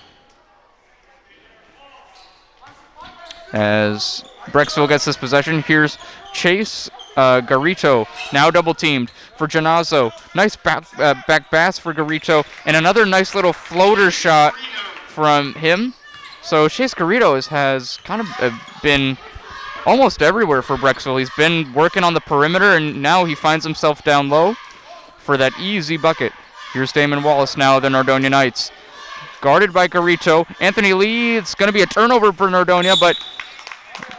as Brecksville gets this possession. Here's Chase Garito, now double teamed for Janazo. Nice back pass for Garito, and another nice little floater shot from him. So Chase Garito has kind of been almost everywhere for Brecksville. He's been working on the perimeter, and now he finds himself down low for that easy bucket. Here's Damon Wallace now, the Nordonia Knights. Guarded by Garito. Anthony Lee, it's going to be a turnover for Nordonia, but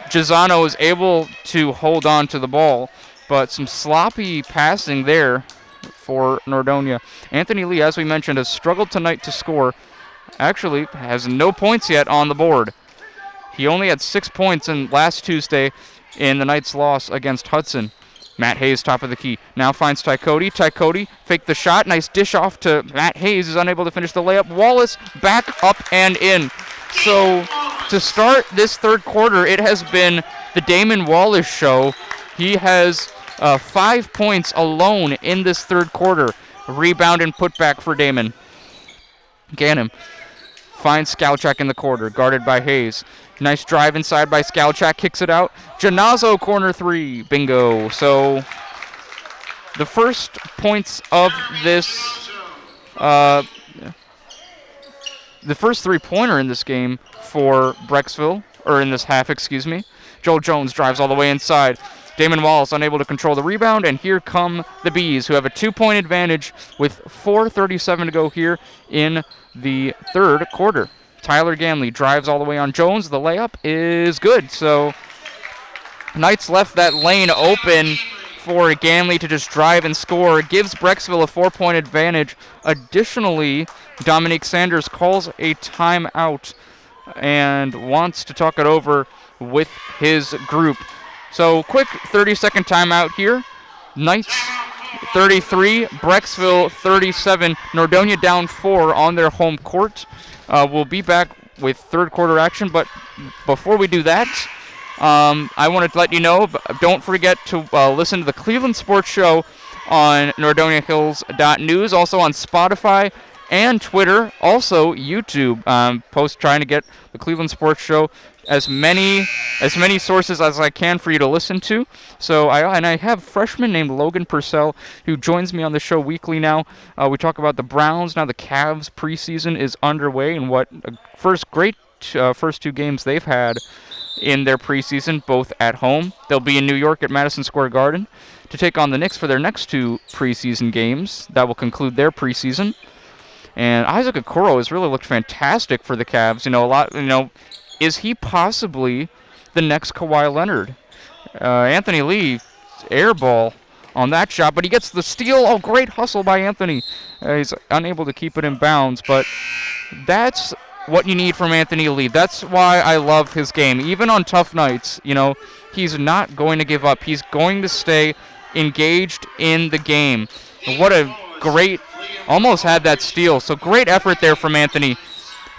Gisano is able to hold on to the ball. But some sloppy passing there for Nordonia. Anthony Lee, as we mentioned, has struggled tonight to score. Actually, has no points yet on the board. He only had 6 points last Tuesday in the Knights' loss against Hudson. Matt Hayes, top of the key, now finds Tykody. Tykody faked the shot. Nice dish off to Matt Hayes, is unable to finish the layup. Wallace back up and in. So to start this third quarter, it has been the Damon Wallace show. He has 5 points alone in this third quarter. Rebound and put back for Damon. Ganem finds Skalchak in the quarter, guarded by Hayes. Nice drive inside by Skalchak, kicks it out. Janazo, corner 3, bingo. So the first points of this, the first 3-pointer in this game for Brecksville, or in this half, excuse me. Joel Jones drives all the way inside. Damon Wallace unable to control the rebound, and here come the Bees, who have a 2-point advantage with 4:37 to go here in the third quarter. Tyler Ganley drives all the way on Jones. The layup is good, so Knights left that lane open for Ganley to just drive and score. Gives Brecksville a 4-point advantage. Additionally, Dominique Sanders calls a timeout and wants to talk it over with his group. So quick 30-second timeout here. Knights 33, Brecksville 37. Nordonia down 4 on their home court. We'll be back with third quarter action, but before we do that, I wanted to let you know, don't forget to listen to the Cleveland Sports Show on NordoniaHills.News, also on Spotify and Twitter, also YouTube. Trying to get the Cleveland Sports Show as many sources as I can for you to listen to. So I have a freshman named Logan Purcell who joins me on the show weekly now. We talk about the Browns. Now the Cavs preseason is underway, and what first 2 games they've had in their preseason, both at home. They'll be in New York at Madison Square Garden to take on the Knicks for their next 2 preseason games. That will conclude their preseason. And Isaac Okoro has really looked fantastic for the Cavs. Is he possibly the next Kawhi Leonard? Anthony Lee, air ball on that shot, but he gets the steal. Oh, great hustle by Anthony. He's unable to keep it in bounds, but that's what you need from Anthony Lee. That's why I love his game. Even on tough nights, he's not going to give up. He's going to stay engaged in the game. What a great, almost had that steal. So great effort there from Anthony.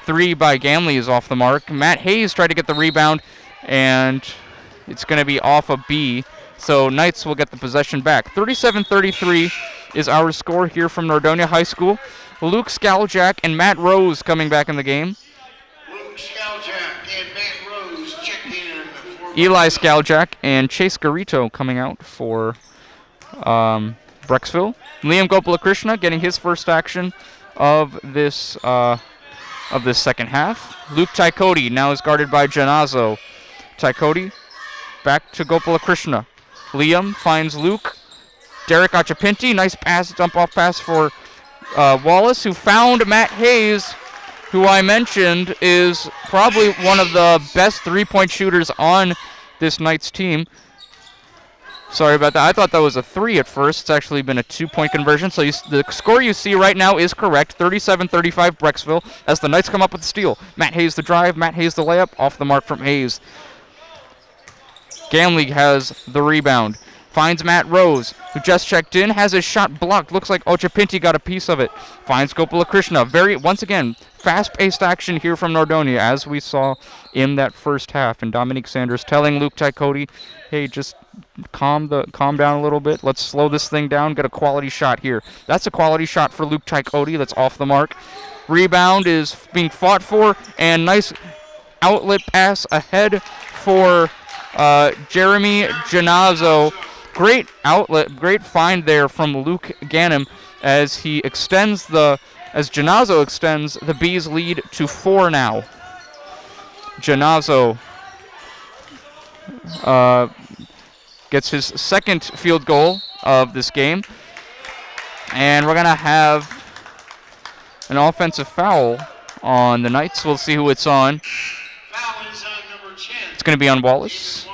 3 by Ganley is off the mark. Matt Hayes tried to get the rebound, and it's going to be off a B. So Knights will get the possession back. 37-33 is our score here from Nordonia High School. Luke Skaljack and Matt Rose coming back in the game. Luke Skaljack and Matt Rose check in. Eli Skaljack and Chase Garito coming out for Brecksville. Liam Gopalakrishna getting his first action of this second half. Luke Taikoti now is guarded by Janazo. Taikoti back to Gopalakrishna. Liam finds Luke. Derek Achapinti, nice pass, dump-off pass for Wallace, who found Matt Hayes, who I mentioned is probably one of the best 3-point shooters on this Knights team. Sorry about that. I thought that was a 3 at first. It's actually been a 2-point conversion. So the score you see right now is correct. 37-35 Brecksville as the Knights come up with the steal. Matt Hayes the drive. Matt Hayes the layup. Off the mark from Hayes. Ganley has the rebound. Finds Matt Rose, who just checked in, has his shot blocked. Looks like Ochapinti got a piece of it. Finds Gopalakrishna. Once again, fast-paced action here from Nordonia, as we saw in that first half. And Dominique Sanders telling Luke Taikoti, hey, just calm down a little bit. Let's slow this thing down. Get a quality shot here. That's a quality shot for Luke Taikoti. That's off the mark. Rebound is being fought for, and nice outlet pass ahead for Jeremy Janazo. Great outlet, great find there from Luke Ganem as Janazo extends the Bees' lead to 4 now. Janazo gets his second field goal of this game, and we're gonna have an offensive foul on the Knights. We'll see who it's on. Foul is on number 10. It's gonna be on Wallace.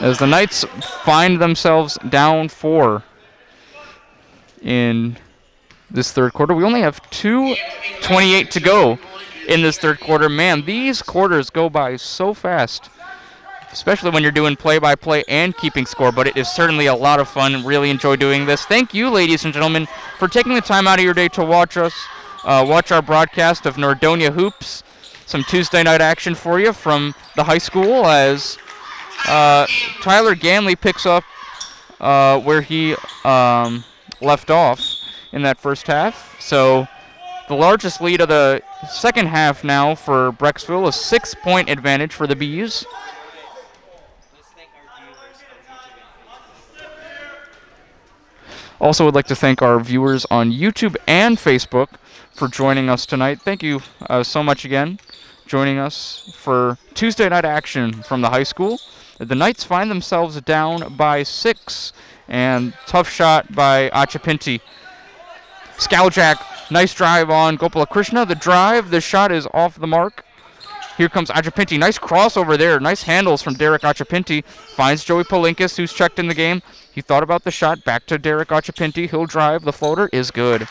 As the Knights find themselves down 4 in this third quarter. We only have 2:28 to go in this third quarter. Man, these quarters go by so fast, especially when you're doing play-by-play and keeping score, but it is certainly a lot of fun. Really enjoy doing this. Thank you, ladies and gentlemen, for taking the time out of your day to watch us, watch our broadcast of Nordonia Hoops. Some Tuesday night action for you from the high school as Tyler Ganley picks up where he left off in that first half. So the largest lead of the second half now for Brecksville, a 6-point advantage for the Bees. Also would like to thank our viewers on YouTube and Facebook for joining us tonight. Thank you so much again joining us for Tuesday night action from the high school. The Knights find themselves down by 6, and tough shot by Achapinti. Skaljak, nice drive on Gopalakrishna. The drive, the shot is off the mark. Here comes Achapinti. Nice crossover there. Nice handles from Derek Achapinti. Finds Joey Palinkis, who's checked in the game. He thought about the shot. Back to Derek Achapinti. He'll drive. The floater is good.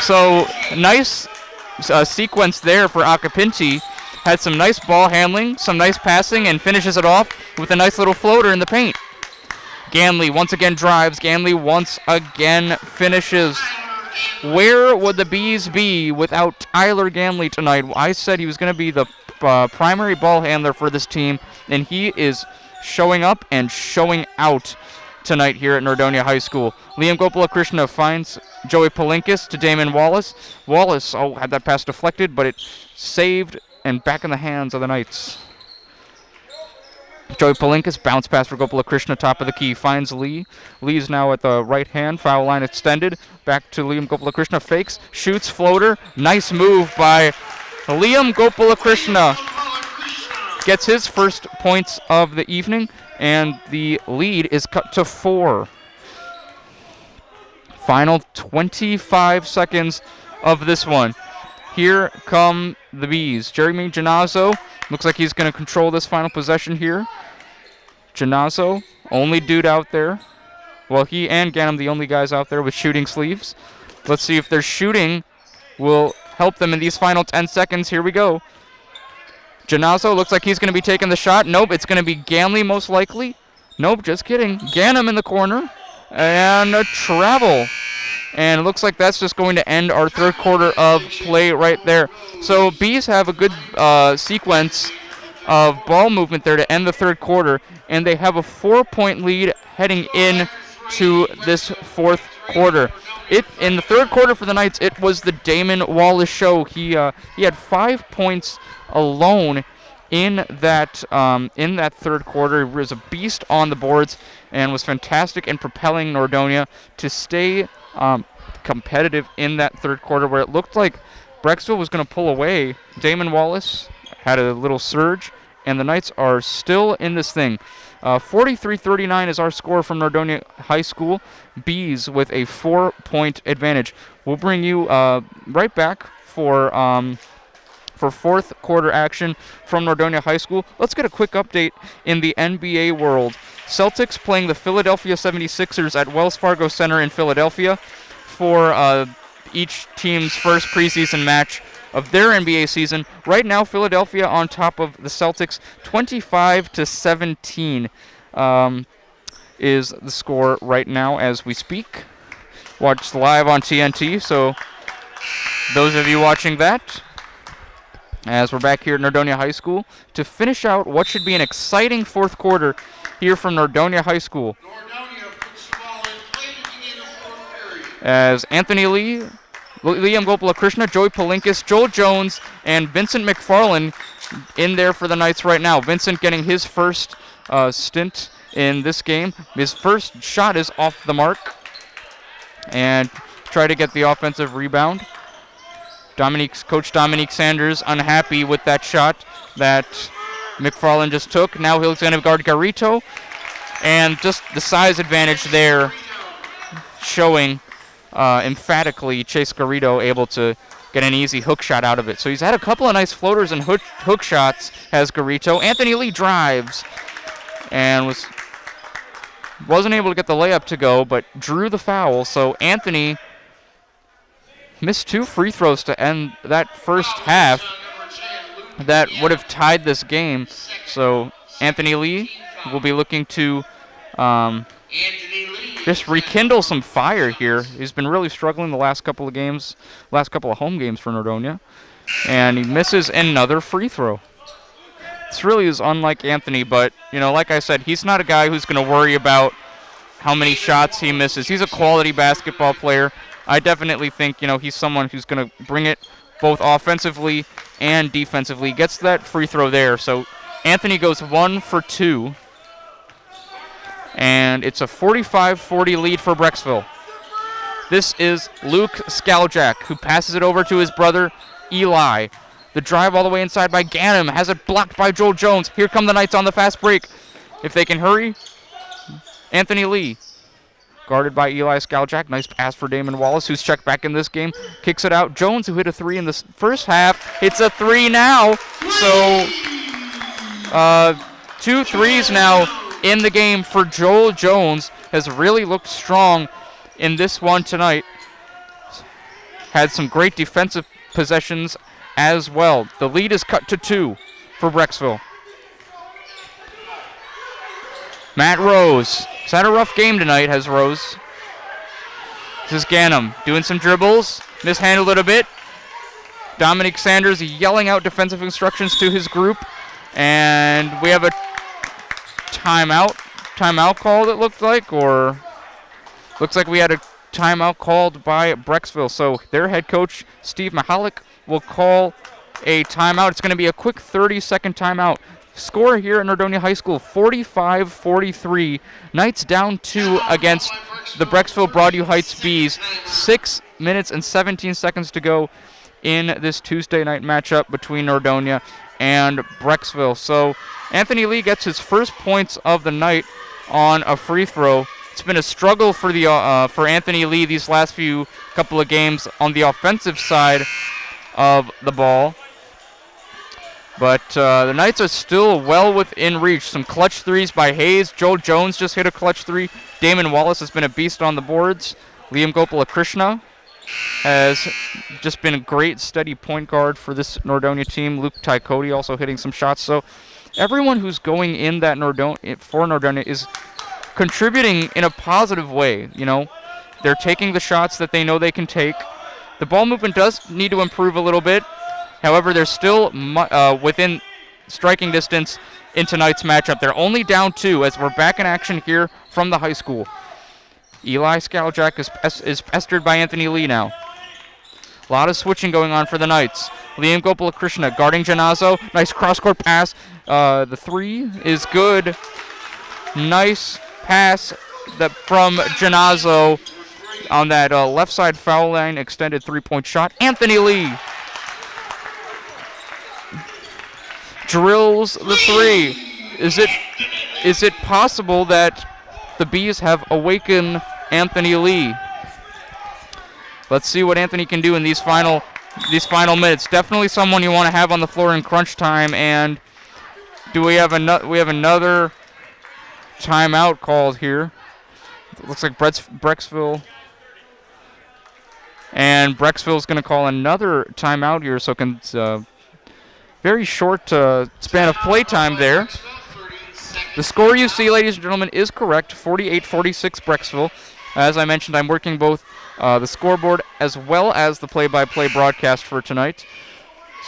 So, nice sequence there for Achapinti. Had some nice ball handling, some nice passing, and finishes it off with a nice little floater in the paint. Ganley once again drives. Ganley once again finishes. Where would the Bees be without Tyler Ganley tonight? I said he was going to be the primary ball handler for this team, and he is showing up and showing out tonight here at Nordonia High School. Liam Gopalakrishna finds Joey Palinkis to Damon Wallace. Wallace, had that pass deflected, but it saved and back in the hands of the Knights. Joey Palinkis, bounce pass for Gopalakrishna, top of the key, finds Lee. Lee's now at the right hand, foul line extended. Back to Liam Gopalakrishna, fakes, shoots, floater. Nice move by Liam Gopalakrishna. Gets his first points of the evening, and the lead is cut to 4. Final 25 seconds of this one. Here come the Bees. Jeremy Genazzo looks like he's going to control this final possession here. Genazzo, only dude out there. Well, he and Ganem, the only guys out there with shooting sleeves. Let's see if their shooting will help them in these final 10 seconds. Here we go. Genazzo looks like he's going to be taking the shot. Nope, it's going to be Ganley most likely. Nope, just kidding. Ganem in the corner. And a travel. And it looks like that's just going to end our third quarter of play right there. So Bees have a good sequence of ball movement there to end the third quarter, and they have a 4-point lead heading in to this fourth quarter. In the third quarter for the Knights, it was the Damon Wallace show. He had 5 points alone in that third quarter. He was a beast on the boards and was fantastic in propelling Nordonia to stay competitive in that third quarter, where it looked like Brecksville was going to pull away. Damon Wallace had a little surge, and the Knights are still in this thing. 43-39 is our score from Nordonia High School. Bees with a 4-point advantage. We'll bring you right back for fourth quarter action from Nordonia High School. Let's get a quick update in the NBA world. Celtics playing the Philadelphia 76ers at Wells Fargo Center in Philadelphia for each team's first preseason match of their NBA season. Right now, Philadelphia on top of the Celtics, 25-17 is the score right now as we speak. Watch live on TNT, so those of you watching that, as we're back here at Nordonia High School to finish out what should be an exciting fourth quarter here from Nordonia High School. As Anthony Lee, Liam Gopalakrishna, Joey Palinkis, Joel Jones, and Vincent McFarland in there for the Knights right now. Vincent getting his first stint in this game. His first shot is off the mark. And try to get the offensive rebound. Coach Dominique Sanders unhappy with that shot that McFarland just took. Now he's going to guard Garito. And just the size advantage there showing emphatically Chase Garrido able to get an easy hook shot out of it. So he's had a couple of nice floaters and hook shots, has Garrido. Anthony Lee drives and wasn't able to get the layup to go, but drew the foul. So Anthony missed 2 free throws to end that first half. That would have tied this game. So Anthony Lee will be looking to just rekindle some fire here. He's been really struggling the last couple of home games for Nordonia. And he misses another free throw. This really is unlike Anthony, but, like I said, he's not a guy who's going to worry about how many shots he misses. He's a quality basketball player. I definitely think, he's someone who's going to bring it both offensively and defensively. Gets that free throw there. So Anthony goes 1 for 2. And it's a 45-40 lead for Brecksville. This is Luke Skaljak, who passes it over to his brother, Eli. The drive all the way inside by Ganem. Has it blocked by Joel Jones. Here come the Knights on the fast break. If they can hurry. Anthony Lee. Guarded by Eli Skaljack. Nice pass for Damon Wallace, who's checked back in this game. Kicks it out. Jones, who hit a 3 in the first half, hits a 3 now. So 2 threes now in the game for Joel Jones. Has really looked strong in this one tonight. Had some great defensive possessions as well. The lead is cut to 2 for Brecksville. Matt Rose. He's had a rough game tonight, has Rose. This is Ganem doing some dribbles. Mishandled it a bit. Dominic Sanders yelling out defensive instructions to his group. And we have a timeout. Timeout called, it looked like. Or looks like we had a timeout called by Brecksville. So their head coach, Steve Mahalik, will call a timeout. It's going to be a quick 30-second timeout. Score here at Nordonia High School, 45-43. Knights down 2 against the Brecksville Broadview Heights Bees. 6 minutes and 17 seconds to go in this Tuesday night matchup between Nordonia and Brecksville. So Anthony Lee gets his first points of the night on a free throw. It's been a struggle for for Anthony Lee these last couple of games on the offensive side of the ball. But the Knights are still well within reach. Some clutch threes by Hayes. Joel Jones just hit a clutch 3. Damon Wallace has been a beast on the boards. Liam Gopalakrishna has just been a great steady point guard for this Nordonia team. Luke Tykody also hitting some shots. So everyone who's going in that for Nordonia is contributing in a positive way. You know, they're taking the shots that they know they can take. The ball movement does need to improve a little bit. However, they're still within striking distance in tonight's matchup. They're only down 2 as we're back in action here from the high school. Eli Skaljack is pestered by Anthony Lee now. A lot of switching going on for the Knights. Liam Gopalakrishna guarding Janazo. Nice cross-court pass. The 3 is good. Nice pass from Janazo on that left side foul line extended 3-point shot. Anthony Lee drills the 3. Is it possible that the Bees have awakened Anthony Lee? Let's see what Anthony can do in these final minutes. Definitely someone you want to have on the floor in crunch time. And do we have another timeout called here? It looks like Brecksville. And Brecksville's going to call another timeout here, so can very short span of play time there. The score you see, ladies and gentlemen, is correct, 48-46 Brecksville. As I mentioned, I'm working both the scoreboard as well as the play-by-play broadcast for tonight.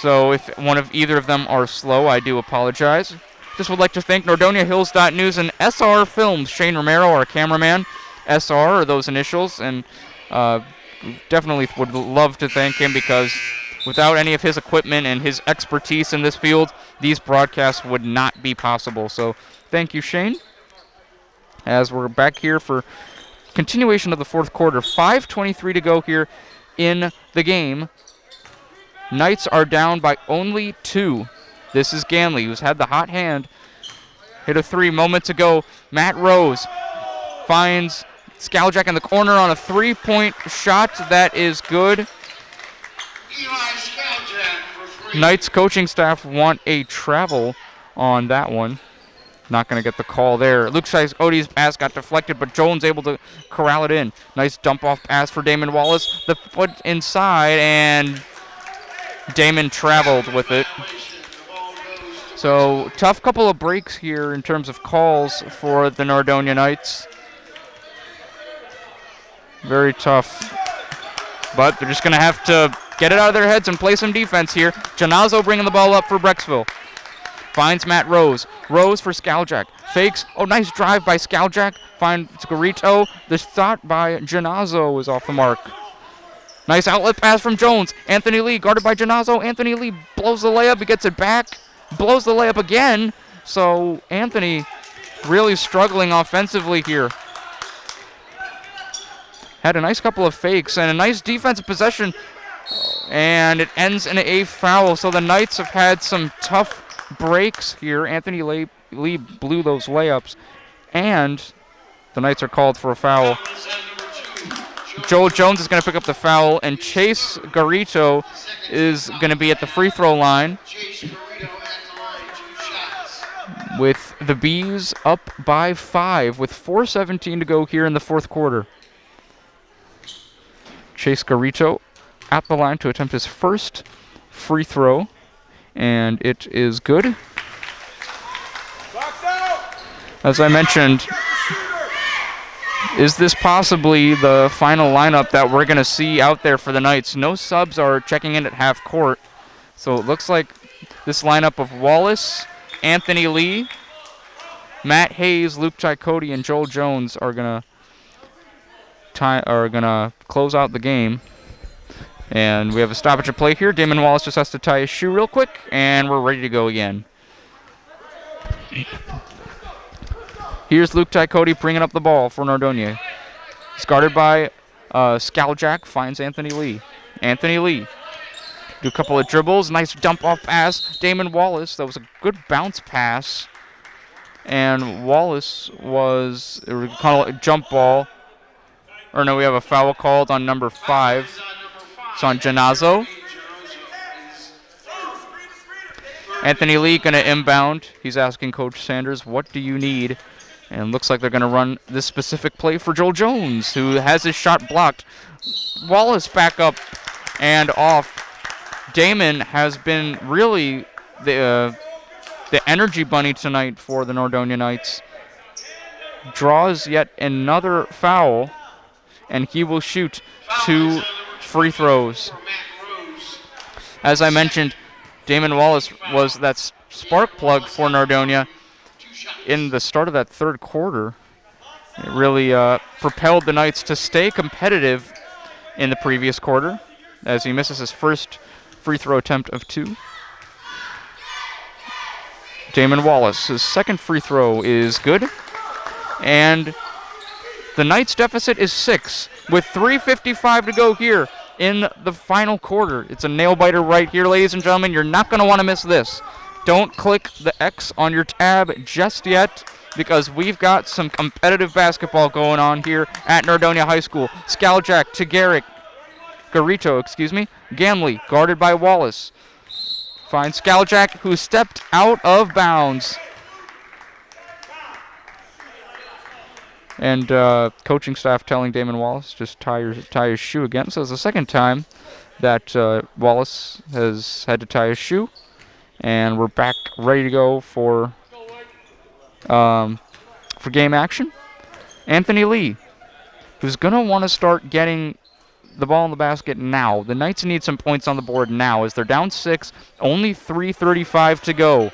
So if either of them are slow, I do apologize. Just would like to thank NordoniaHills.News and SR Films. Shane Romero, our cameraman. SR are those initials, and definitely would love to thank him because without any of his equipment and his expertise in this field, these broadcasts would not be possible. So thank you, Shane. As we're back here for continuation of the fourth quarter. 5:23 to go here in the game. Knights are down by only 2. This is Ganley, who's had the hot hand. Hit a 3 moments ago. Matt Rose finds Skaljack in the corner on a 3-point shot. That is good. Knights coaching staff want a travel on that one. Not going to get the call there. Luke Odie's pass got deflected, but Jones able to corral it in. Nice dump-off pass for Damon Wallace. The foot inside, and Damon traveled with it. So, tough couple of breaks here in terms of calls for the Nordonia Knights. Very tough. But they're just going to have to get it out of their heads and play some defense here. Janazo bringing the ball up for Brecksville. Finds Matt Rose. Rose for Skaljack. Fakes. Oh, nice drive by Skaljack. Finds Garito. The shot by Janazo is off the mark. Nice outlet pass from Jones. Anthony Lee guarded by Janazo. Anthony Lee blows the layup. He gets it back. Blows the layup again. So Anthony really struggling offensively here. Had a nice couple of fakes and a nice defensive possession. and it ends in a foul. So the Knights have had some tough breaks here. Anthony Lee blew those layups, and the Knights are called for a foul. Joel Jones is going to pick up the foul, and Chase Garito is going to be at the free throw line with the Bees up by 5 with 4:17 to go here in the fourth quarter. Chase Garito at the line to attempt his first free throw, and it is good. As I mentioned, is this possibly the final lineup that we're going to see out there for the Knights? No subs are checking in at half court, so it looks like this lineup of Wallace, Anthony Lee, Matt Hayes, Luke Chicoti, and Joel Jones are gonna close out the game. And we have a stoppage of play here. Damon Wallace just has to tie his shoe real quick, and we're ready to go again. Here's Luke Chicoti bringing up the ball for Nordonia. He's guarded by Skaljack, finds Anthony Lee. Anthony Lee. Do a couple of dribbles, nice dump off pass. Damon Wallace, that was a good bounce pass. And Wallace was kind of like a jump ball. Or no, we have a foul called on number 5. It's on Janazo. Anthony Lee going to inbound. He's asking Coach Sanders, what do you need? And looks like they're going to run this specific play for Joel Jones, who has his shot blocked. Wallace back up and off. Damon has been really the energy bunny tonight for the Nordonia Knights. Draws yet another foul, and he will shoot 2 free throws. As I mentioned, Damon Wallace was that spark plug for Nordonia in the start of that third quarter. It really propelled the Knights to stay competitive in the previous quarter, as he misses his first free throw attempt of 2. Damon Wallace, his second free throw is good. And the Knights' deficit is 6 with 3:55 to go here in the final quarter. It's a nail-biter right here, ladies and gentlemen. You're not going to want to miss this. Don't click the X on your tab just yet, because we've got some competitive basketball going on here at Nordonia High School. Skaljack to Garito, Gamley, guarded by Wallace. Finds Skaljack, who stepped out of bounds. And coaching staff telling Damon Wallace, just tie his shoe again. So it's the second time that Wallace has had to tie his shoe. And we're back ready to go for game action. Anthony Lee, who's going to want to start getting the ball in the basket now. The Knights need some points on the board now, as they're down 6, only 3:35 to go.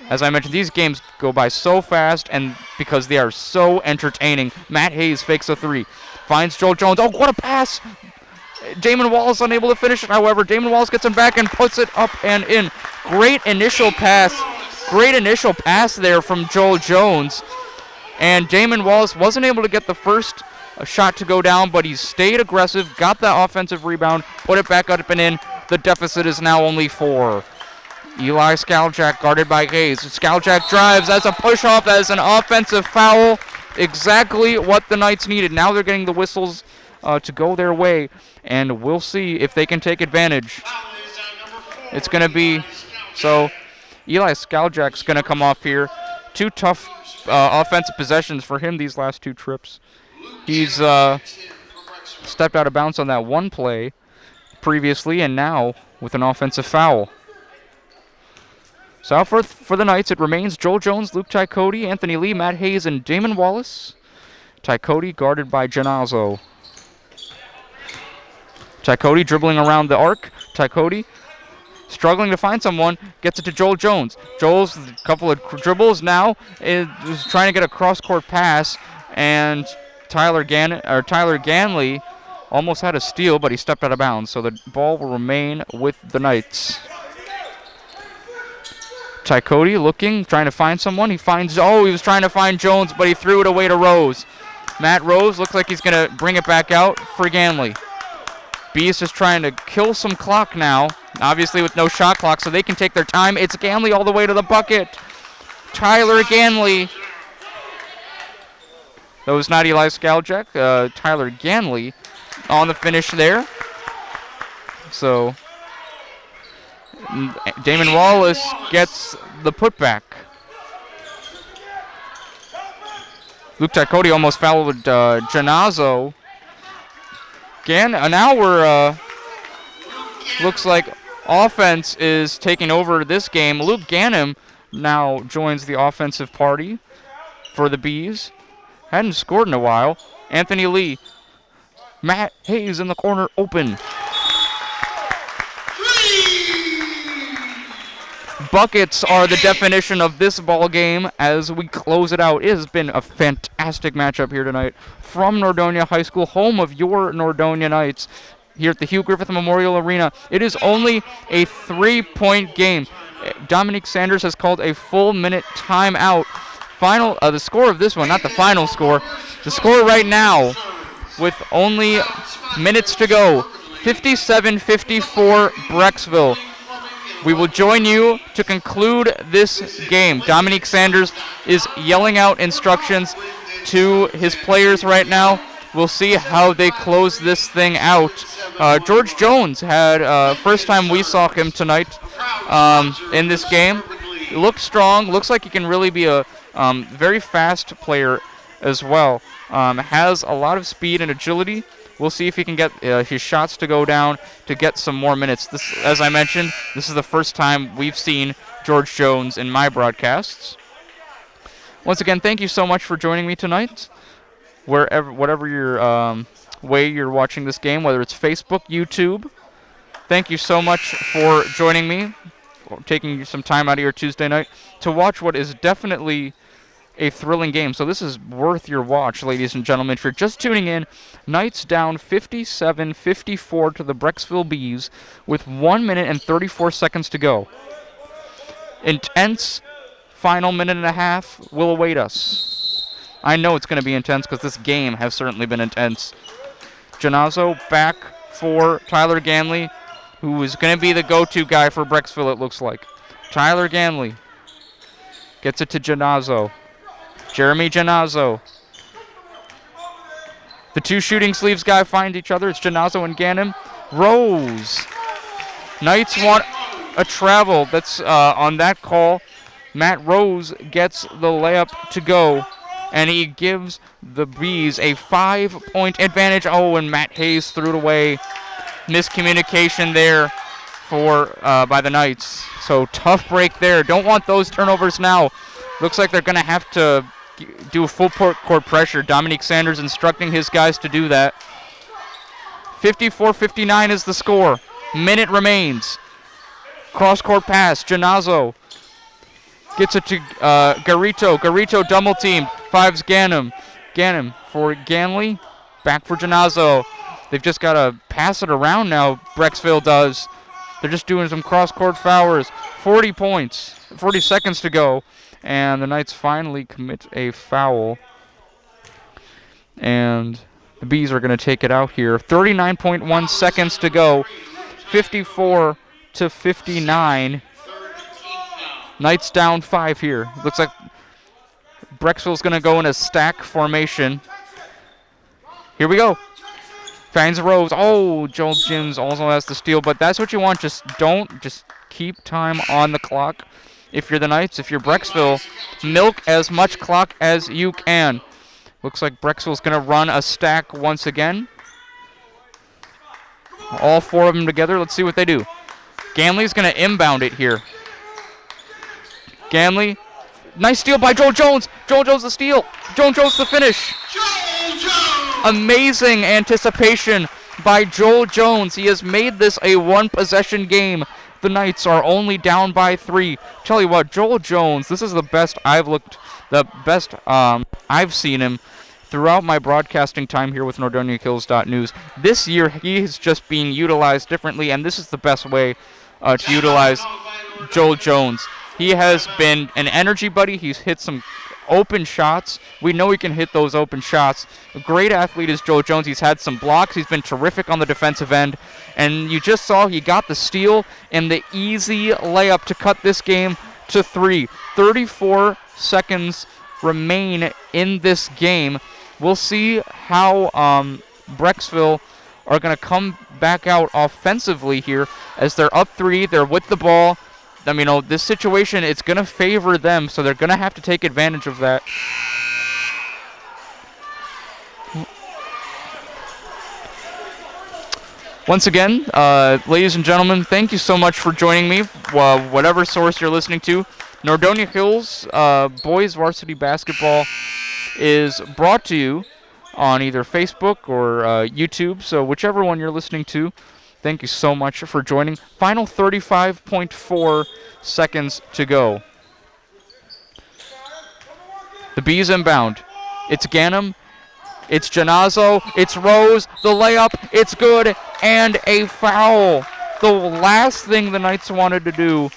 As I mentioned, these games go by so fast, and because they are so entertaining. Matt Hayes fakes a 3, finds Joel Jones. Oh, what a pass! Damon Wallace unable to finish it, however. Damon Wallace gets him back and puts it up and in. Great initial pass there from Joel Jones. And Damon Wallace wasn't able to get the first shot to go down, but he stayed aggressive, got that offensive rebound, put it back up and in. The deficit is now only 4. Eli Skaljack guarded by Hayes. Skaljack drives. That's a push-off. That is an offensive foul. Exactly what the Knights needed. Now they're getting the whistles to go their way, and we'll see if they can take advantage. It's going to be, so Eli Skaljack's going to come off here. 2 tough offensive possessions for him these last 2 trips. He's stepped out of bounds on that one play previously, and now with an offensive foul. So out for the Knights, it remains Joel Jones, Luke Chicoti, Anthony Lee, Matt Hayes, and Damon Wallace. Chicoti guarded by Janazo. Chicoti dribbling around the arc. Chicoti struggling to find someone, gets it to Joel Jones. Joel's a couple of dribbles now, is trying to get a cross-court pass, and Tyler Ganley almost had a steal, but he stepped out of bounds, so the ball will remain with the Knights. Chicoti looking, trying to find someone. He was trying to find Jones, but he threw it away to Rose. Matt Rose looks like he's going to bring it back out for Ganley. Bees just trying to kill some clock now, obviously with no shot clock, so they can take their time. It's Ganley all the way to the bucket. Tyler Ganley. That was not Eli Skaljek. Tyler Ganley on the finish there. So Damon Wallace gets the putback. Luke Tykody almost fouled Janazo. Now we're looks like offense is taking over this game. Luke Ganem now joins the offensive party for the Bees. Hadn't scored in a while. Anthony Lee. Matt Hayes in the corner, open. Buckets are the definition of this ball game as we close it out. It has been a fantastic matchup here tonight from Nordonia High School, home of your Nordonia Knights, here at the Hugh Griffith Memorial Arena. It is only a 3-point game. Dominique Sanders has called a full-minute timeout. The score of this one, not the final score, the score right now with only minutes to go, 57-54 Brecksville. We will join you to conclude this game. Dominique Sanders is yelling out instructions to his players right now. We'll see how they close this thing out. George Jones had first time we saw him tonight in this game. He looks strong. Looks like he can really be a very fast player as well. Has a lot of speed and agility. We'll see if he can get his shots to go down to get some more minutes. This, as I mentioned, this is the first time we've seen George Jones in my broadcasts. Once again, thank you so much for joining me tonight. Whatever your way you're watching this game, whether it's Facebook, YouTube, thank you so much for joining me, taking some time out of your Tuesday night to watch what is definitely a thrilling game. So this is worth your watch, ladies and gentlemen. If you're just tuning in, Knights down 57-54 to the Brecksville Bees with 1 minute and 34 seconds to go. Intense final minute and a half will await us. I know it's going to be intense because this game has certainly been intense. Janazo back for Tyler Ganley, who is going to be the go-to guy for Brecksville, it looks like. Tyler Ganley gets it to Janazo. Jeremy Janazo. The two shooting sleeves guy find each other. It's Janazo and Ganem. Rose. Knights want a travel. That's on that call. Matt Rose gets the layup to go, and he gives the Bees a 5-point advantage. Oh, and Matt Hayes threw it away. Miscommunication there by the Knights. So tough break there. Don't want those turnovers now. Looks like they're going to have to do full court pressure. Dominique Sanders instructing his guys to do that. 54-59 is the score. Minute remains. Cross-court pass. Janazo gets it to Garito. Garito double-teamed. Fives Ganem. Ganem for Ganley. Back for Janazo. They've just got to pass it around now, Brecksville does. They're just doing some cross-court foulers. 40 points. 40 seconds to go. And the Knights finally commit a foul. And the Bees are going to take it out here. 39.1 seconds to go. 54-59. Knights down 5 here. Looks like Brecksville's going to go in a stack formation. Here we go. Finds Rose. Oh, Joel Jins also has the steal, but that's what you want. Just keep time on the clock. If you're the Knights, if you're Brecksville, milk as much clock as you can. Looks like Brecksville's going to run a stack once again. All 4 of them together. Let's see what they do. Ganley's going to inbound it here. Ganley. Nice steal by Joel Jones. Joel Jones the steal. Joel Jones the finish. Amazing anticipation by Joel Jones. He has made this a one-possession game. The Knights are only down by 3. Tell you what, Joel Jones, this is the best I've seen him throughout my broadcasting time here with NordoniaHills.News. This year, he is just being utilized differently, and this is the best way to utilize Joel Jones. He has been an energy buddy. He's hit some open shots. We know he can hit those open shots. A great athlete is Joe Jones. He's had some blocks. He's been terrific on the defensive end. And you just saw he got the steal and the easy layup to cut this game to 3. 34 seconds remain in this game. We'll see how Brecksville are going to come back out offensively here as they're up 3. They're with the ball. I mean, this situation, it's going to favor them, so they're going to have to take advantage of that. Once again, ladies and gentlemen, thank you so much for joining me, whatever source you're listening to. Nordonia Hills boys varsity basketball is brought to you on either Facebook or YouTube, so whichever one you're listening to, thank you so much for joining. Final 35.4 seconds to go. The Bees inbound. It's Ganem. It's Janazo. It's Rose. The layup. It's good. And a foul. The last thing the Knights wanted to do.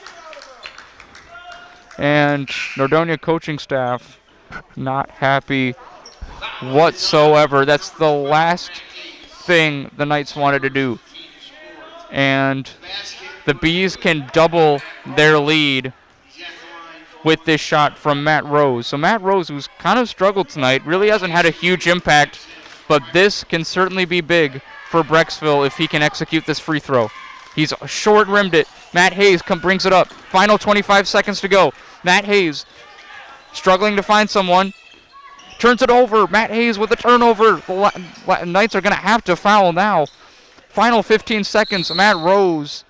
And Nordonia coaching staff not happy whatsoever. That's the last thing the Knights wanted to do. And the Bees can double their lead with this shot from Matt Rose. So Matt Rose, who's kind of struggled tonight, really hasn't had a huge impact, but this can certainly be big for Brecksville if he can execute this free throw. He's short-rimmed it. Matt Hayes brings it up. Final 25 seconds to go. Matt Hayes struggling to find someone. Turns it over. Matt Hayes with a turnover. The Knights are going to have to foul now. Final 15 seconds. Matt Rose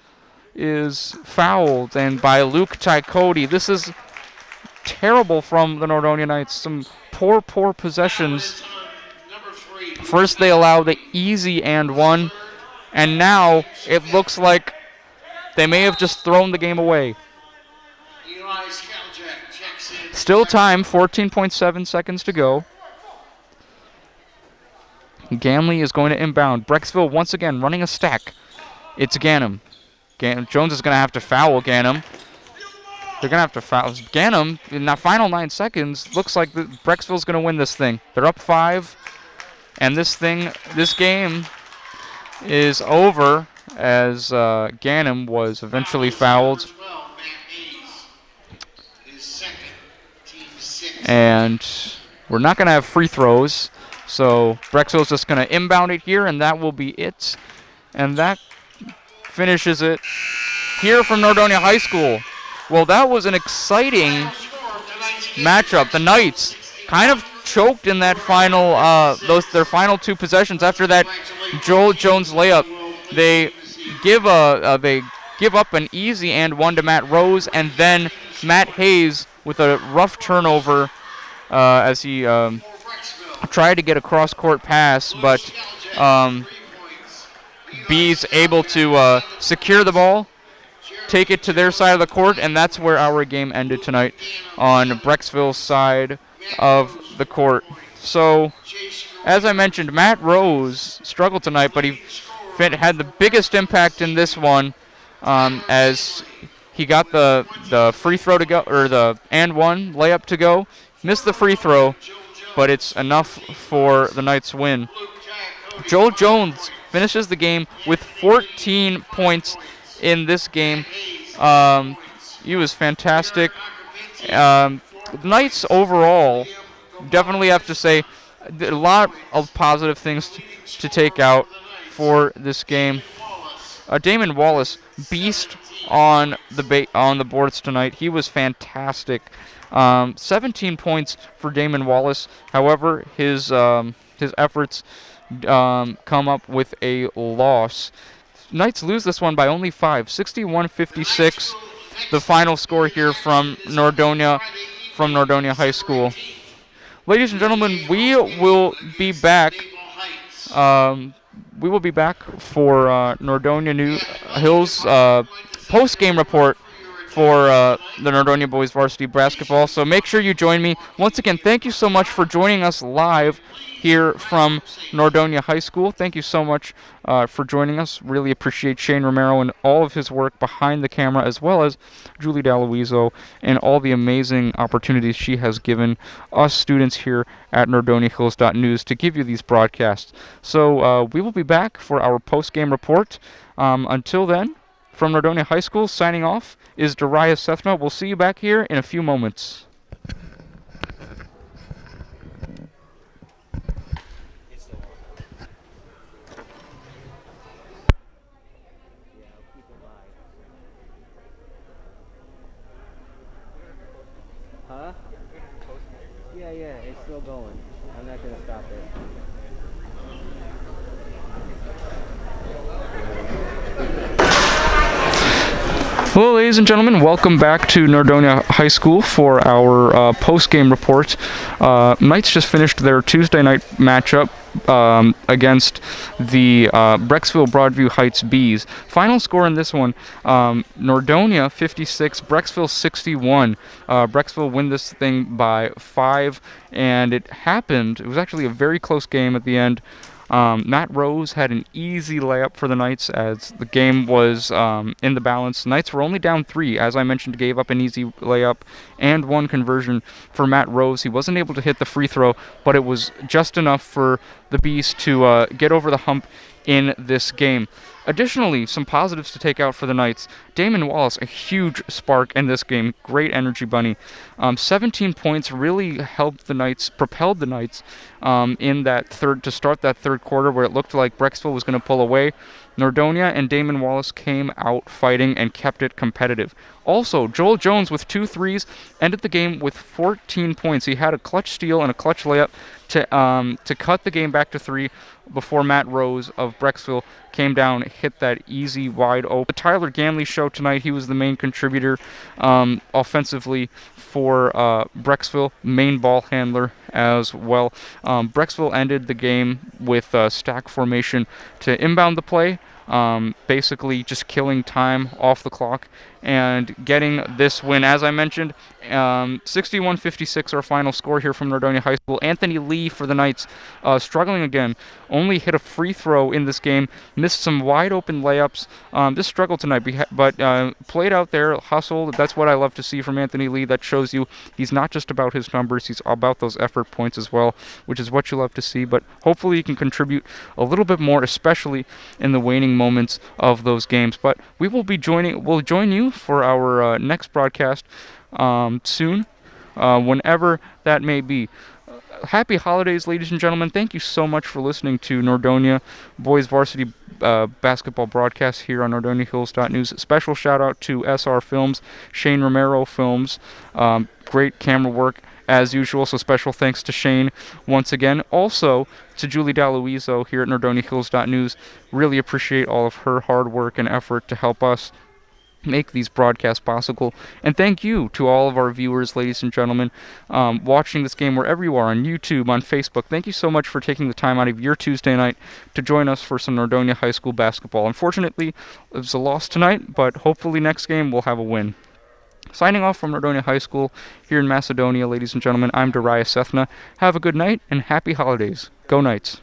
is fouled, and by Luke Tycody. This is terrible from the Nordonia Knights. Some poor possessions. First they allow the easy and one, and now it looks like they may have just thrown the game away. Still time, 14.7 seconds to go. Ganley is going to inbound. Brecksville once again running a stack. It's Ganem. Jones is going to have to foul Ganem. They're going to have to foul Ganem in the final 9 seconds. Looks like Brecksville's going to win this thing. They're up 5, and this game is over as Ganem was eventually fouled. And we're not going to have free throws, so Brecksville's just going to inbound it here, and that will be it. And that finishes it here from Nordonia High School. Well, that was an exciting matchup. The Knights kind of choked in that final, their final 2 possessions after that Joel Jones layup. They give up an easy and one to Matt Rose, and then Matt Hayes with a rough turnover as he tried to get a cross-court pass, but Bees able to secure the ball, take it to their side of the court, and that's where our game ended tonight, on Brecksville's side of the court. So, as I mentioned, Matt Rose struggled tonight, but he had the biggest impact in this one as he got the free throw to go, or the and one layup to go. Missed the free throw, but it's enough for the Knights' win. Joel Jones finishes the game with 14 points in this game. He was fantastic. The Knights overall, definitely have to say, a lot of positive things to take out for this game. Damon Wallace, beast on the boards tonight. He was fantastic. 17 points for Damon Wallace. However, his efforts come up with a loss. Knights lose this one by only 5, 61-56. The final score here from Nordonia High School. Ladies and gentlemen, we will be back. We will be back for Nordonia Hills post-game report for the Nordonia boys varsity basketball. So make sure you join me. Once again, thank you so much for joining us live here from Nordonia High School. Thank you so much for joining us. Really appreciate Shane Romero and all of his work behind the camera, as well as Julie D'Aloiso and all the amazing opportunities she has given us students here at NordoniaHills.News to give you these broadcasts. So we will be back for our post-game report. Until then, from Nordonia High School, signing off is Darius Sethna. We'll see you back here in a few moments. Huh? Yeah, it's still going. I'm not going to stop it. Hello, ladies and gentlemen. Welcome back to Nordonia High School for our post-game report. Knights just finished their Tuesday night matchup against the Brecksville Broadview Heights Bees. Final score in this one, Nordonia 56, Brecksville 61. Brecksville win this thing by 5, and it was actually a very close game at the end. Matt Rose had an easy layup for the Knights as the game was in the balance. Knights were only down 3, as I mentioned, gave up an easy layup and 1 conversion for Matt Rose. He wasn't able to hit the free throw, but it was just enough for the Bees to get over the hump in this game. Additionally, some positives to take out for the Knights. Damon Wallace, a huge spark in this game. Great energy bunny. 17 points really helped the Knights, propelled the Knights in that to start that third quarter where it looked like Brecksville was going to pull away. Nordonia and Damon Wallace came out fighting and kept it competitive. Also, Joel Jones with 2 threes ended the game with 14 points. He had a clutch steal and a clutch layup to cut the game back to 3 before Matt Rose of Brecksville came down, hit that easy wide open. The Tyler Ganley show tonight, he was the main contributor offensively for Brecksville, main ball handler as well. Brecksville ended the game with stack formation to inbound the play, basically just killing time off the clock and getting this win. As I mentioned, 61-56 our final score here from Nordonia High School. Anthony Lee for the Knights struggling again. Only hit a free throw in this game. Missed some wide open layups. Just struggled tonight, but played out there, hustled. That's what I love to see from Anthony Lee. That shows you he's not just about his numbers. He's about those effort points as well, which is what you love to see. But hopefully he can contribute a little bit more, especially in the waning moments of those games. But we'll join you for our next broadcast soon, whenever that may be. Happy holidays, ladies and gentlemen. Thank you so much for listening to Nordonia Boys Varsity basketball broadcast here on NordoniaHills.News. Special shout out to SR Films, Shane Romero Films. Great camera work as usual, so special thanks to Shane once again. Also to Julie D'Aloiso here at NordoniaHills.News. Really appreciate all of her hard work and effort to help us make these broadcasts possible. And thank you to all of our viewers, ladies and gentlemen, watching this game wherever you are, on YouTube, on Facebook. Thank you so much for taking the time out of your Tuesday night to join us for some Nordonia High School basketball. Unfortunately, it was a loss tonight, but hopefully next game we'll have a win. Signing off from Nordonia High School here in Macedonia, ladies and gentlemen, I'm Darius Sethna. Have a good night and happy holidays. Go Knights.